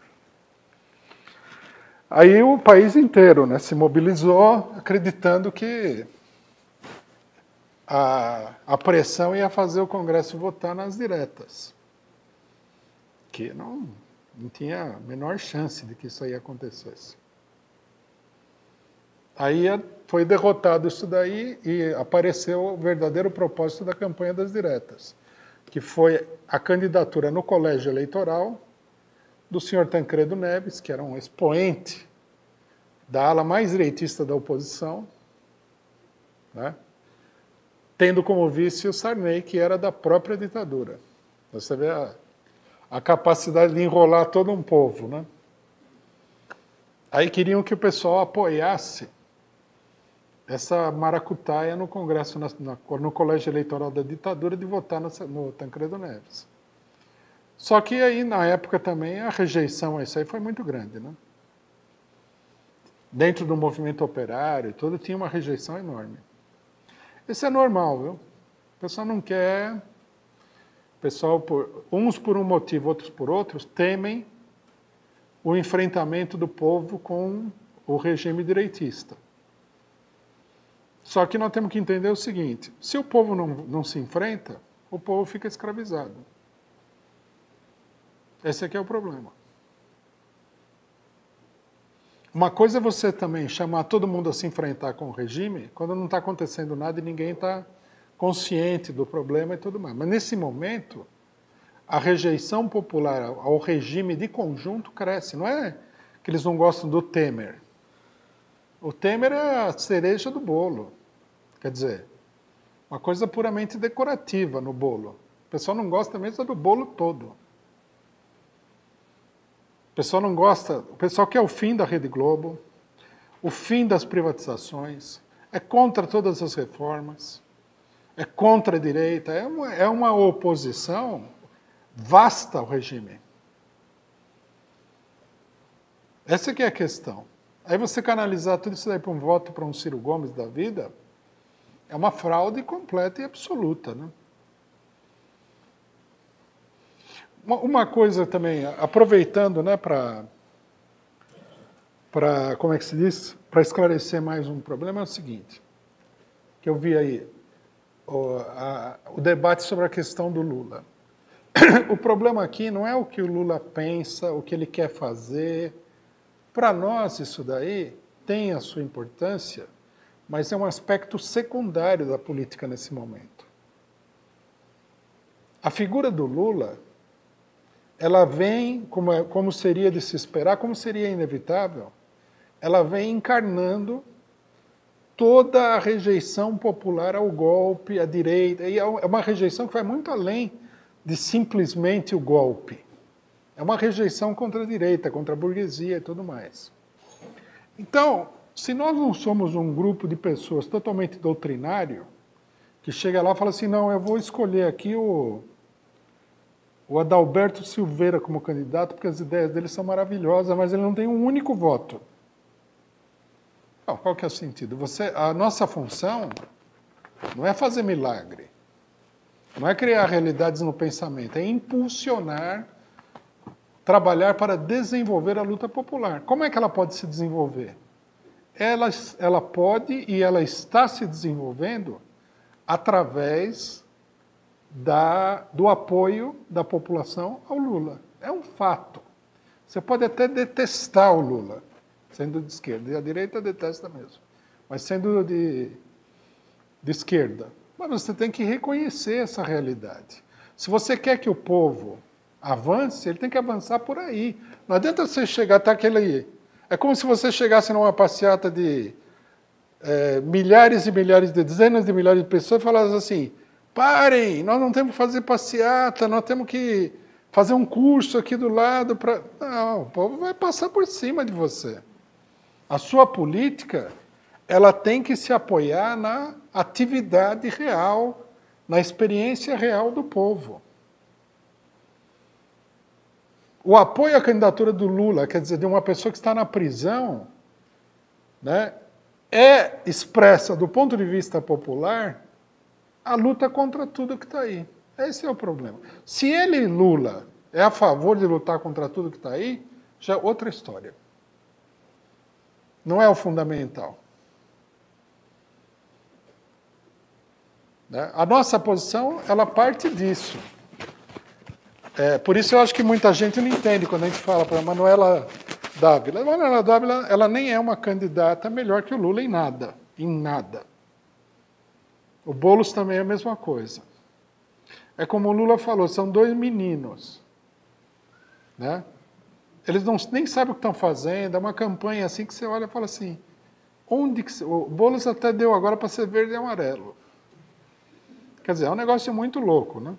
Aí o país inteiro, né, se mobilizou acreditando que a pressão ia fazer o Congresso votar nas diretas, que não tinha a menor chance de que isso aí acontecesse. Aí foi derrotado isso daí e apareceu o verdadeiro propósito da campanha das diretas, que foi a candidatura no colégio eleitoral do senhor Tancredo Neves, que era um expoente da ala mais direitista da oposição, né, tendo como vice o Sarney, que era da própria ditadura. Você vê a capacidade de enrolar todo um povo, né? Aí queriam que o pessoal apoiasse essa maracutaia no Congresso, no colégio eleitoral da ditadura, de votar no Tancredo Neves. Só que aí, na época também, a rejeição a isso aí foi muito grande, né? Dentro do movimento operário e tudo, tinha uma rejeição enorme. Isso é normal, viu? pessoal não quer. O pessoal, uns por um motivo, outros por outros, temem o enfrentamento do povo com o regime direitista. Só que nós temos que entender o seguinte, se o povo não se enfrenta, o povo fica escravizado. Esse aqui é o problema. Uma coisa é você também chamar todo mundo a se enfrentar com o regime quando não está acontecendo nada e ninguém está consciente do problema e tudo mais. Mas nesse momento, a rejeição popular ao regime de conjunto cresce. Não é que eles não gostam do Temer. O Temer é a cereja do bolo. Quer dizer, uma coisa puramente decorativa no bolo. O pessoal não gosta mesmo do bolo todo. O pessoal não gosta, o pessoal quer o fim da Rede Globo, o fim das privatizações, é contra todas as reformas, é contra a direita, é uma oposição vasta ao regime. Essa que é a questão. Aí você canalizar tudo isso daí para um voto para um Ciro Gomes da vida, é uma fraude completa e absoluta, né? Uma coisa também, aproveitando, né, para como é que se diz? Para esclarecer mais um problema, é o seguinte, que eu vi aí, o debate sobre a questão do Lula. O problema aqui não é o que o Lula pensa, o que ele quer fazer. Para nós, isso daí tem a sua importância, mas é um aspecto secundário da política nesse momento. A figura do Lula, ela vem, como seria de se esperar, como seria inevitável, ela vem encarnando toda a rejeição popular ao golpe, à direita, e é uma rejeição que vai muito além de simplesmente o golpe. É uma rejeição contra a direita, contra a burguesia e tudo mais. Então, se nós não somos um grupo de pessoas totalmente doutrinário, que chega lá e fala assim, não, eu vou escolher aqui o Adalberto Silveira como candidato, porque as ideias dele são maravilhosas, mas ele não tem um único voto. Não, qual que é o sentido? A nossa função não é fazer milagre, não é criar realidades no pensamento, é impulsionar, trabalhar para desenvolver a luta popular. Como é que ela pode se desenvolver? Ela pode e ela está se desenvolvendo através do apoio da população ao Lula. É um fato. Você pode até detestar o Lula, sendo de esquerda, e a direita detesta mesmo, mas sendo de esquerda. Mas você tem que reconhecer essa realidade. Se você quer que o povo avance, ele tem que avançar por aí. Não adianta você chegar até aquele... É como se você chegasse numa passeata de milhares e milhares, dezenas de milhares de pessoas e falasse assim, parem, nós não temos que fazer passeata, nós temos que fazer um curso aqui do lado para... Não, o povo vai passar por cima de você. A sua política, ela tem que se apoiar na atividade real, na experiência real do povo. O apoio à candidatura do Lula, quer dizer, de uma pessoa que está na prisão, né, é expressa, do ponto de vista popular, a luta contra tudo que está aí. Esse é o problema. Se ele, Lula, é a favor de lutar contra tudo que está aí, já é outra história. Não é o fundamental. Né? A nossa posição, ela parte disso. Por isso eu acho que muita gente não entende quando a gente fala para a Manuela Dávila. A Manuela Dávila, ela nem é uma candidata melhor que o Lula em nada. Em nada. O Boulos também é a mesma coisa. É como o Lula falou, são dois meninos. Né? Eles nem sabem o que estão fazendo, é uma campanha assim que você olha e fala assim, onde que... O Boulos até deu agora para ser verde e amarelo. Quer dizer, é um negócio muito louco, né?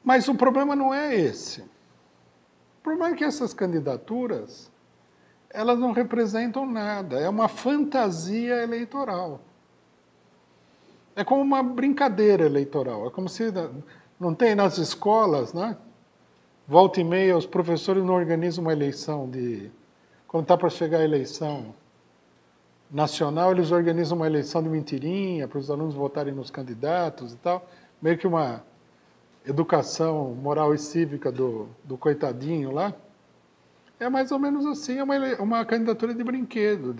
Mas o problema não é esse. O problema é que essas candidaturas, elas não representam nada, é uma fantasia eleitoral. É como uma brincadeira eleitoral, é como se não tem nas escolas, né? Volta e meia, os professores não organizam uma eleição quando está para chegar a eleição nacional, eles organizam uma eleição de mentirinha para os alunos votarem nos candidatos e tal, meio que uma educação moral e cívica do coitadinho lá. É mais ou menos assim, é uma candidatura de brinquedo,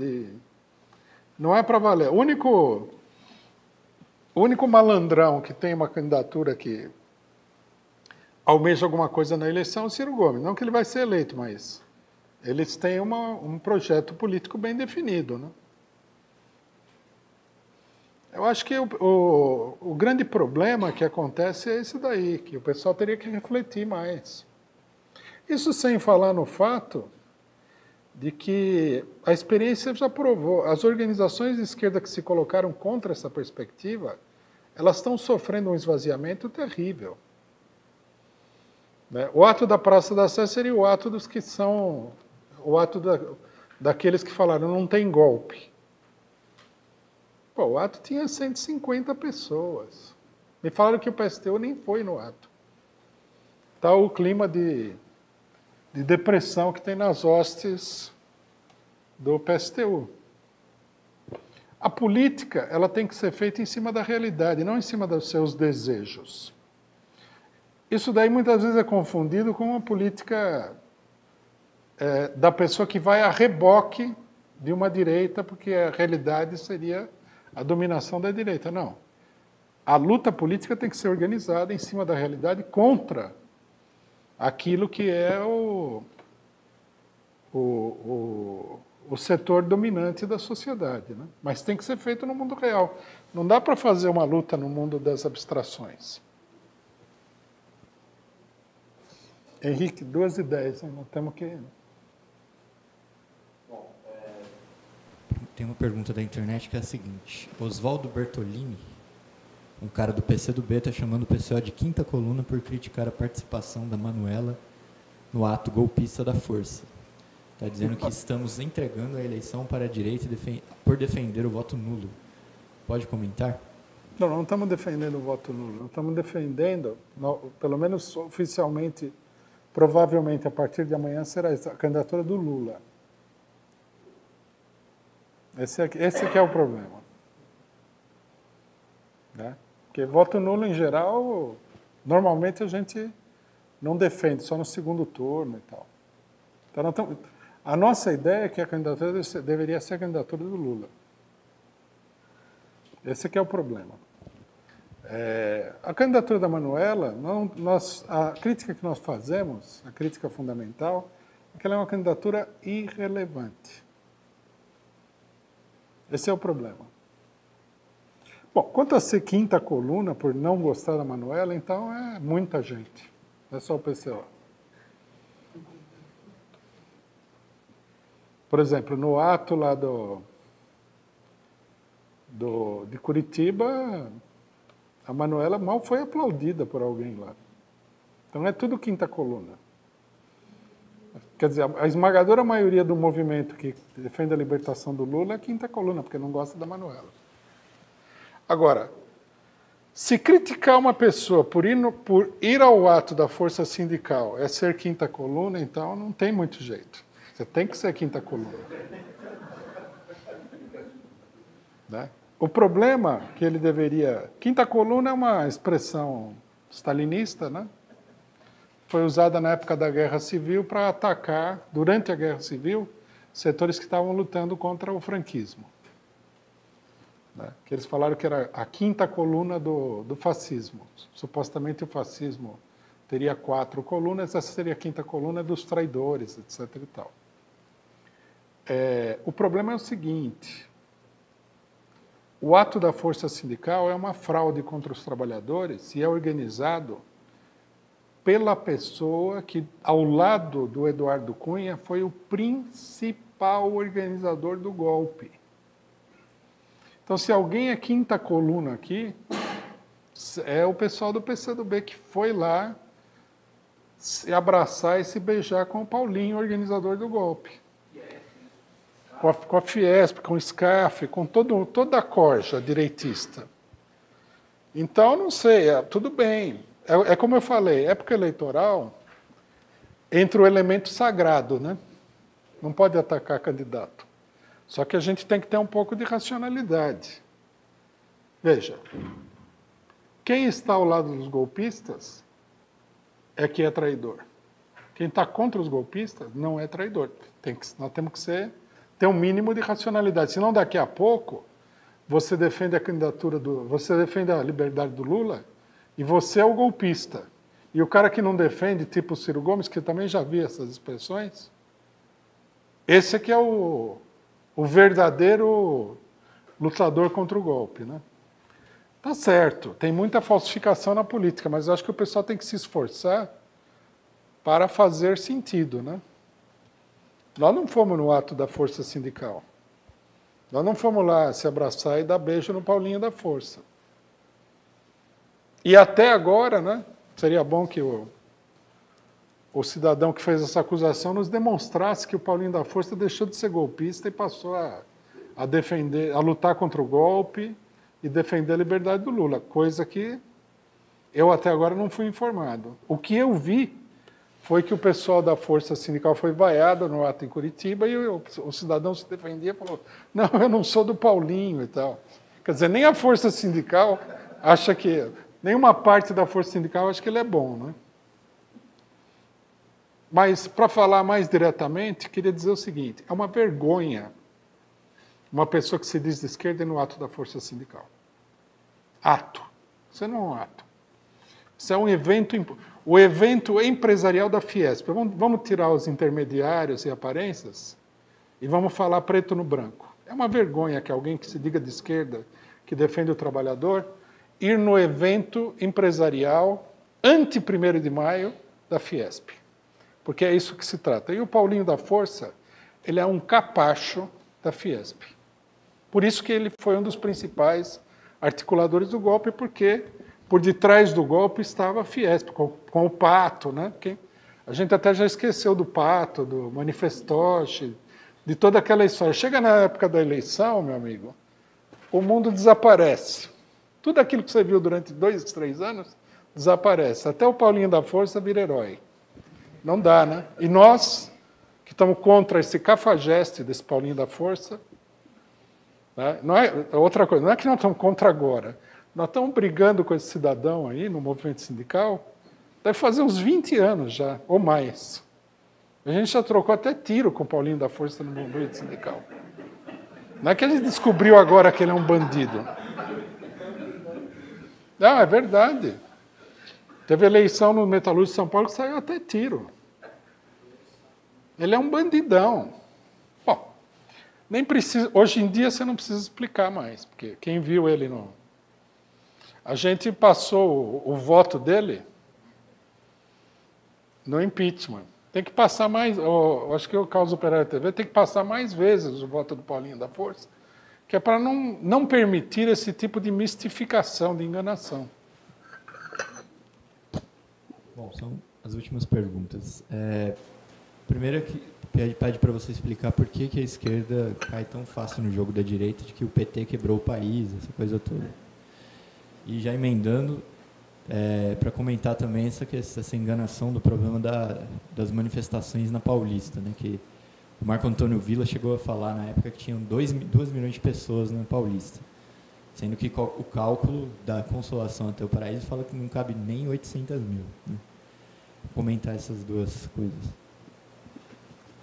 não é para valer. O único malandrão que tem uma candidatura que almeja alguma coisa na eleição é o Ciro Gomes. Não que ele vai ser eleito, mas eles têm um projeto político bem definido, né? Eu acho que o grande problema que acontece é esse daí, que o pessoal teria que refletir mais. Isso sem falar no fato de que a experiência já provou, as organizações de esquerda que se colocaram contra essa perspectiva, elas estão sofrendo um esvaziamento terrível. Né? O ato da Praça da Sé seria o ato dos que são, o ato daqueles que falaram não tem golpe. Pô, o ato tinha 150 pessoas. Me falaram que o PSTU nem foi no ato. Está o clima de depressão que tem nas hostes do PSTU. A política, ela tem que ser feita em cima da realidade, não em cima dos seus desejos. Isso daí muitas vezes é confundido com uma política da pessoa que vai a reboque de uma direita, porque a realidade seria a dominação da direita. Não. A luta política tem que ser organizada em cima da realidade contra aquilo que é o setor dominante da sociedade, né? Mas tem que ser feito no mundo real. Não dá para fazer uma luta no mundo das abstrações. Henrique, 2:10, nós temos que... Tem uma pergunta da internet que é a seguinte. Oswaldo Bertolini, um cara do PCdoB, está chamando o PCO de quinta coluna por criticar a participação da Manuela no ato golpista da força. Está dizendo que estamos entregando a eleição para a direita por defender o voto nulo. Pode comentar? Não estamos defendendo o voto nulo. Não estamos defendendo, pelo menos oficialmente, provavelmente a partir de amanhã será a candidatura do Lula. Esse aqui é o problema. Né? Porque voto nulo, em geral, normalmente a gente não defende, só no segundo turno e tal. Então, a nossa ideia é que a candidatura deveria ser a candidatura do Lula. Esse aqui é o problema. A candidatura da Manuela, a crítica que nós fazemos, a crítica fundamental, é que ela é uma candidatura irrelevante. Esse é o problema. Bom, quanto a ser quinta coluna por não gostar da Manuela, então é muita gente. Não é só o PCO. Por exemplo, no ato lá de Curitiba, a Manuela mal foi aplaudida por alguém lá. Então é tudo quinta coluna. Quer dizer, a esmagadora maioria do movimento que defende a libertação do Lula é quinta coluna, porque não gosta da Manuela. Agora, se criticar uma pessoa por ir ao ato da força sindical é ser quinta coluna, então não tem muito jeito. Você tem que ser quinta coluna. Né? O problema que ele deveria... Quinta coluna é uma expressão stalinista, né? Foi usada na época da Guerra Civil para atacar, durante a Guerra Civil, setores que estavam lutando contra o franquismo. Né? Que eles falaram que era a quinta coluna do fascismo. Supostamente o fascismo teria 4 colunas, essa seria a quinta coluna dos traidores, etc. e tal. O problema é o seguinte: o ato da força sindical é uma fraude contra os trabalhadores e é organizado pela pessoa que, ao lado do Eduardo Cunha, foi o principal organizador do golpe. Então, se alguém é quinta coluna aqui, é o pessoal do PCdoB que foi lá se abraçar e se beijar com o Paulinho, organizador do golpe. Com a Fiesp, com o SCAF, com toda a corja direitista. Então, não sei, tudo bem. É como eu falei, época eleitoral, entra o elemento sagrado, né? Não pode atacar candidato. Só que a gente tem que ter um pouco de racionalidade. Veja, quem está ao lado dos golpistas é que é traidor. Quem está contra os golpistas não é traidor. Nós temos que ter um mínimo de racionalidade. Senão, daqui a pouco, você defende a candidatura você defende a liberdade do Lula e você é o golpista. E o cara que não defende, tipo o Ciro Gomes, que eu também já vi essas expressões, esse aqui é o verdadeiro lutador contra o golpe, né? Tá certo, tem muita falsificação na política, mas eu acho que o pessoal tem que se esforçar para fazer sentido, né? Nós não fomos no ato da Força Sindical. Nós não fomos lá se abraçar e dar beijo no Paulinho da Força. E até agora, né, seria bom que o cidadão que fez essa acusação nos demonstrasse que o Paulinho da Força deixou de ser golpista e passou a defender, a lutar contra o golpe e defender a liberdade do Lula, coisa que eu até agora não fui informado. O que eu vi foi que o pessoal da Força Sindical foi vaiado no ato em Curitiba e o cidadão se defendia e falou: não, eu não sou do Paulinho e tal. Quer dizer, nem a Força Sindical acha que... Nenhuma parte da Força Sindical acha que ele é bom, né? Mas, para falar mais diretamente, queria dizer o seguinte: é uma vergonha uma pessoa que se diz de esquerda ir no ato da Força Sindical. Ato. Isso não é um ato. Isso é um evento... O evento empresarial da Fiesp. Vamos tirar os intermediários e aparências e vamos falar preto no branco. É uma vergonha que alguém que se diga de esquerda, que defende o trabalhador, ir no evento empresarial anti-1º de maio da Fiesp. Porque é isso que se trata. E o Paulinho da Força, ele é um capacho da Fiesp. Por isso que ele foi um dos principais articuladores do golpe, porque por detrás do golpe estava a Fiesp, com o Pato, né? A gente até já esqueceu do Pato, do Manifestoche, de toda aquela história. Chega na época da eleição, meu amigo, o mundo desaparece. Tudo aquilo que você viu durante 2, 3 anos desaparece. Até o Paulinho da Força vira herói. Não dá, né? E nós, que estamos contra esse cafajeste desse Paulinho da Força, né? Não é outra coisa, não é que nós estamos contra agora. Nós estamos brigando com esse cidadão aí no movimento sindical, deve fazer uns 20 anos já, ou mais. A gente já trocou até tiro com o Paulinho da Força no movimento sindical. Não é que a gente descobriu agora que ele é um bandido. Não, é verdade. Teve eleição no Metalúrgico de São Paulo que saiu até tiro. Ele é um bandidão. Bom, nem precisa. Hoje em dia você não precisa explicar mais, porque quem viu ele no... A gente passou o voto dele no impeachment. Tem que passar mais... acho que o Caos Operário TV tem que passar mais vezes o voto do Paulinho da Força, que é para não permitir esse tipo de mistificação, de enganação. Bom, são as últimas perguntas. Primeiro, pede para você explicar por que a esquerda cai tão fácil no jogo da direita, de que o PT quebrou o país, essa coisa toda. E já emendando, para comentar também essa enganação do problema das manifestações na Paulista, né, que o Marco Antônio Villa chegou a falar na época que tinham 2 milhões de pessoas na Paulista, sendo que o cálculo da Consolação até o Paraíso fala que não cabe nem 800 mil. Né? Vou comentar essas duas coisas.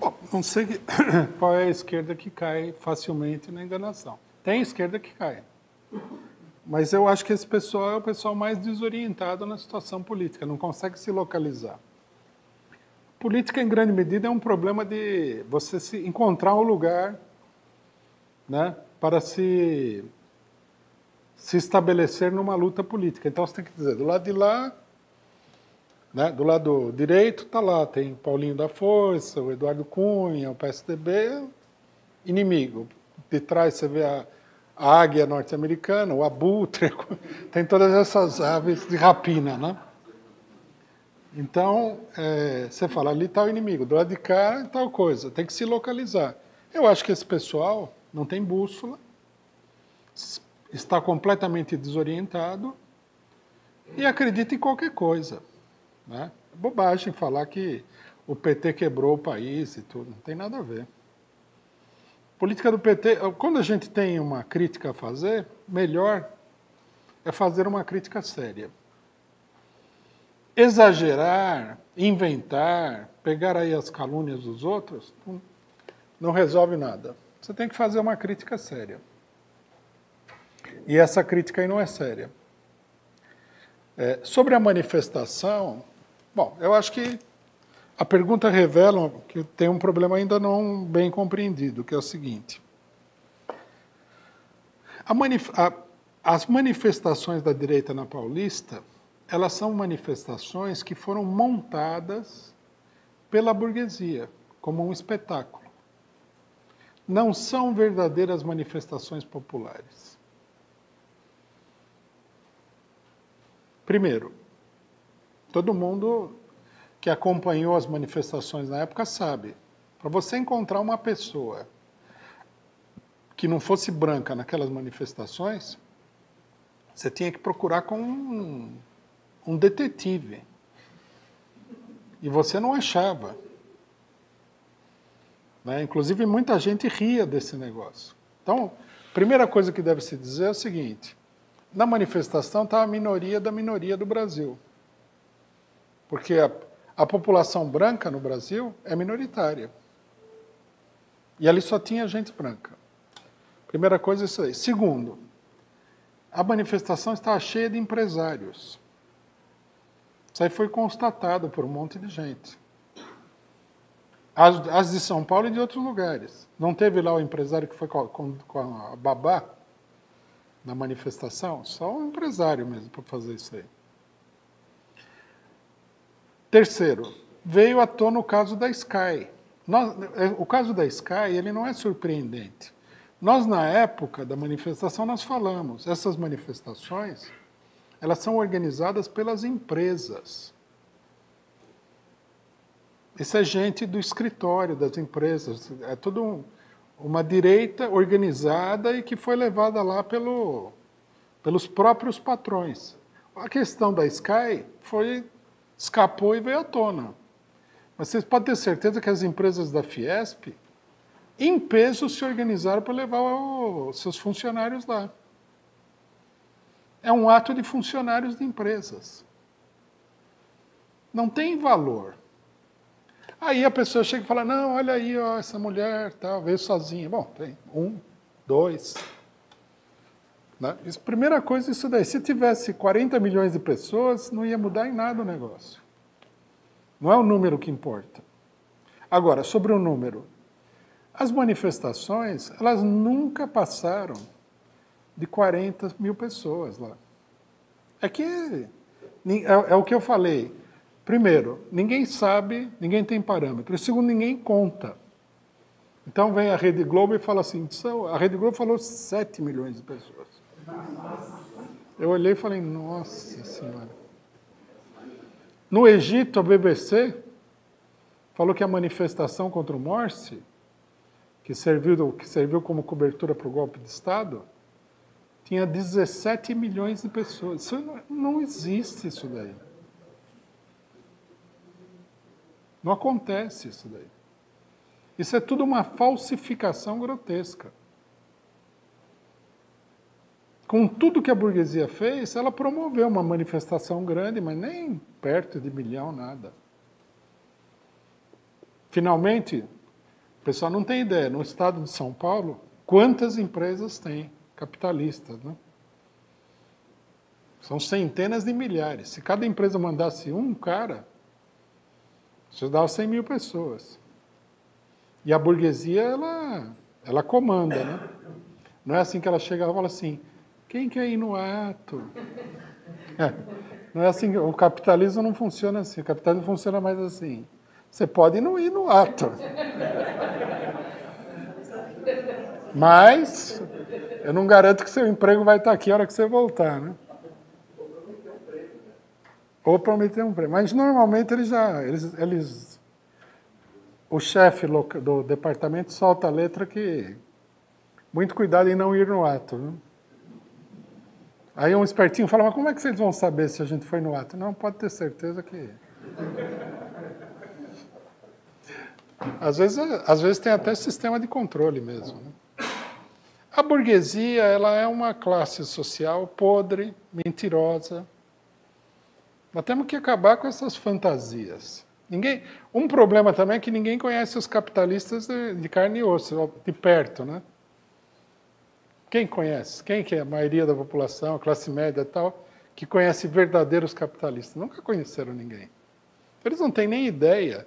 Bom, não sei qual é a esquerda que cai facilmente na enganação. Tem esquerda que cai. Mas eu acho que esse pessoal é o pessoal mais desorientado na situação política, não consegue se localizar. Política, em grande medida, é um problema de você se encontrar um lugar, né, para se estabelecer numa luta política. Então, você tem que dizer, do lado de lá, né, do lado direito, está lá, tem o Paulinho da Força, o Eduardo Cunha, o PSDB, inimigo. De trás você vê a águia norte-americana, o abutre, tem todas essas aves de rapina, né? Então, você fala, ali está o inimigo, do lado de cá, tal coisa, tem que se localizar. Eu acho que esse pessoal não tem bússola, está completamente desorientado e acredita em qualquer coisa. Né? É bobagem falar que o PT quebrou o país e tudo, não tem nada a ver. política do PT, quando a gente tem uma crítica a fazer, melhor é fazer uma crítica séria. Exagerar, inventar, pegar aí as calúnias dos outros, não resolve nada. Você tem que fazer uma crítica séria. E essa crítica aí não é séria. Sobre a manifestação, bom, eu acho que a pergunta revela que tem um problema ainda não bem compreendido, que é o seguinte. As manifestações da direita na Paulista, elas são manifestações que foram montadas pela burguesia, como um espetáculo. Não são verdadeiras manifestações populares. Primeiro, todo mundo que acompanhou as manifestações na época sabe, para você encontrar uma pessoa que não fosse branca naquelas manifestações, você tinha que procurar com um detetive. E você não achava. Né? Inclusive, muita gente ria desse negócio. Então, a primeira coisa que deve se dizer é o seguinte, na manifestação está a minoria da minoria do Brasil. Porque a população branca no Brasil é minoritária. E ali só tinha gente branca. Primeira coisa é isso aí. Segundo, a manifestação estava cheia de empresários. Isso aí foi constatado por um monte de gente. As de São Paulo e de outros lugares. Não teve lá o empresário que foi com a babá na manifestação? Só um empresário mesmo para fazer isso aí. Terceiro, veio à tona o caso da Sky. O caso da Sky, ele não é surpreendente. Nós, na época da manifestação, nós falamos, essas manifestações, elas são organizadas pelas empresas. Isso é gente do escritório das empresas, é tudo uma direita organizada e que foi levada lá pelos próprios patrões. A questão da Sky escapou e veio à tona. Mas vocês podem ter certeza que as empresas da Fiesp, em peso, se organizaram para levar os seus funcionários lá. É um ato de funcionários de empresas. Não tem valor. Aí a pessoa chega e fala, não, olha aí, ó, essa mulher veio sozinha. Bom, tem 1, 2. Né? Primeira coisa é isso daí. Se tivesse 40 milhões de pessoas, não ia mudar em nada o negócio. Não é o número que importa. Agora, sobre o número. As manifestações, elas nunca passaram de 40 mil pessoas lá. É o que eu falei. Primeiro, ninguém sabe, ninguém tem parâmetro. E segundo, ninguém conta. Então vem a Rede Globo e fala assim, a Rede Globo falou 7 milhões de pessoas. Eu olhei e falei, nossa senhora. No Egito, a BBC falou que a manifestação contra o Morsi, que serviu como cobertura para o golpe de Estado, tinha 17 milhões de pessoas. Isso não existe isso daí. Não acontece isso daí. Isso é tudo uma falsificação grotesca. Com tudo que a burguesia fez, ela promoveu uma manifestação grande, mas nem perto de 1 milhão, nada. Finalmente, o pessoal não tem ideia, no estado de São Paulo, quantas empresas tem capitalistas, né? São centenas de milhares. Se cada empresa mandasse um cara, isso dava 100 mil pessoas. E a burguesia, ela comanda, né? Não é assim que ela chega e fala assim, quem quer ir no ato? Não é assim, o capitalismo não funciona assim, o capitalismo funciona mais assim. Você pode não ir no ato. Mas eu não garanto que seu emprego vai estar aqui a hora que você voltar, né? Ou prometer um prêmio. Mas normalmente o chefe do departamento solta a letra que muito cuidado em não ir no ato. Né? Aí um espertinho fala, mas como é que vocês vão saber se a gente foi no ato? Não, pode ter certeza que... Às vezes tem até sistema de controle mesmo. Né? A burguesia, ela é uma classe social podre, mentirosa. Nós temos que acabar com essas fantasias. Um problema também é que ninguém conhece os capitalistas de carne e osso, de perto, né? Quem conhece? Quem que é a maioria da população, a classe média e tal, que conhece verdadeiros capitalistas? Nunca conheceram ninguém. Eles não têm nem ideia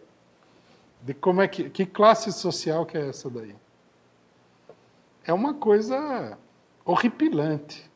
de como é que classe social que é essa daí. É uma coisa horripilante.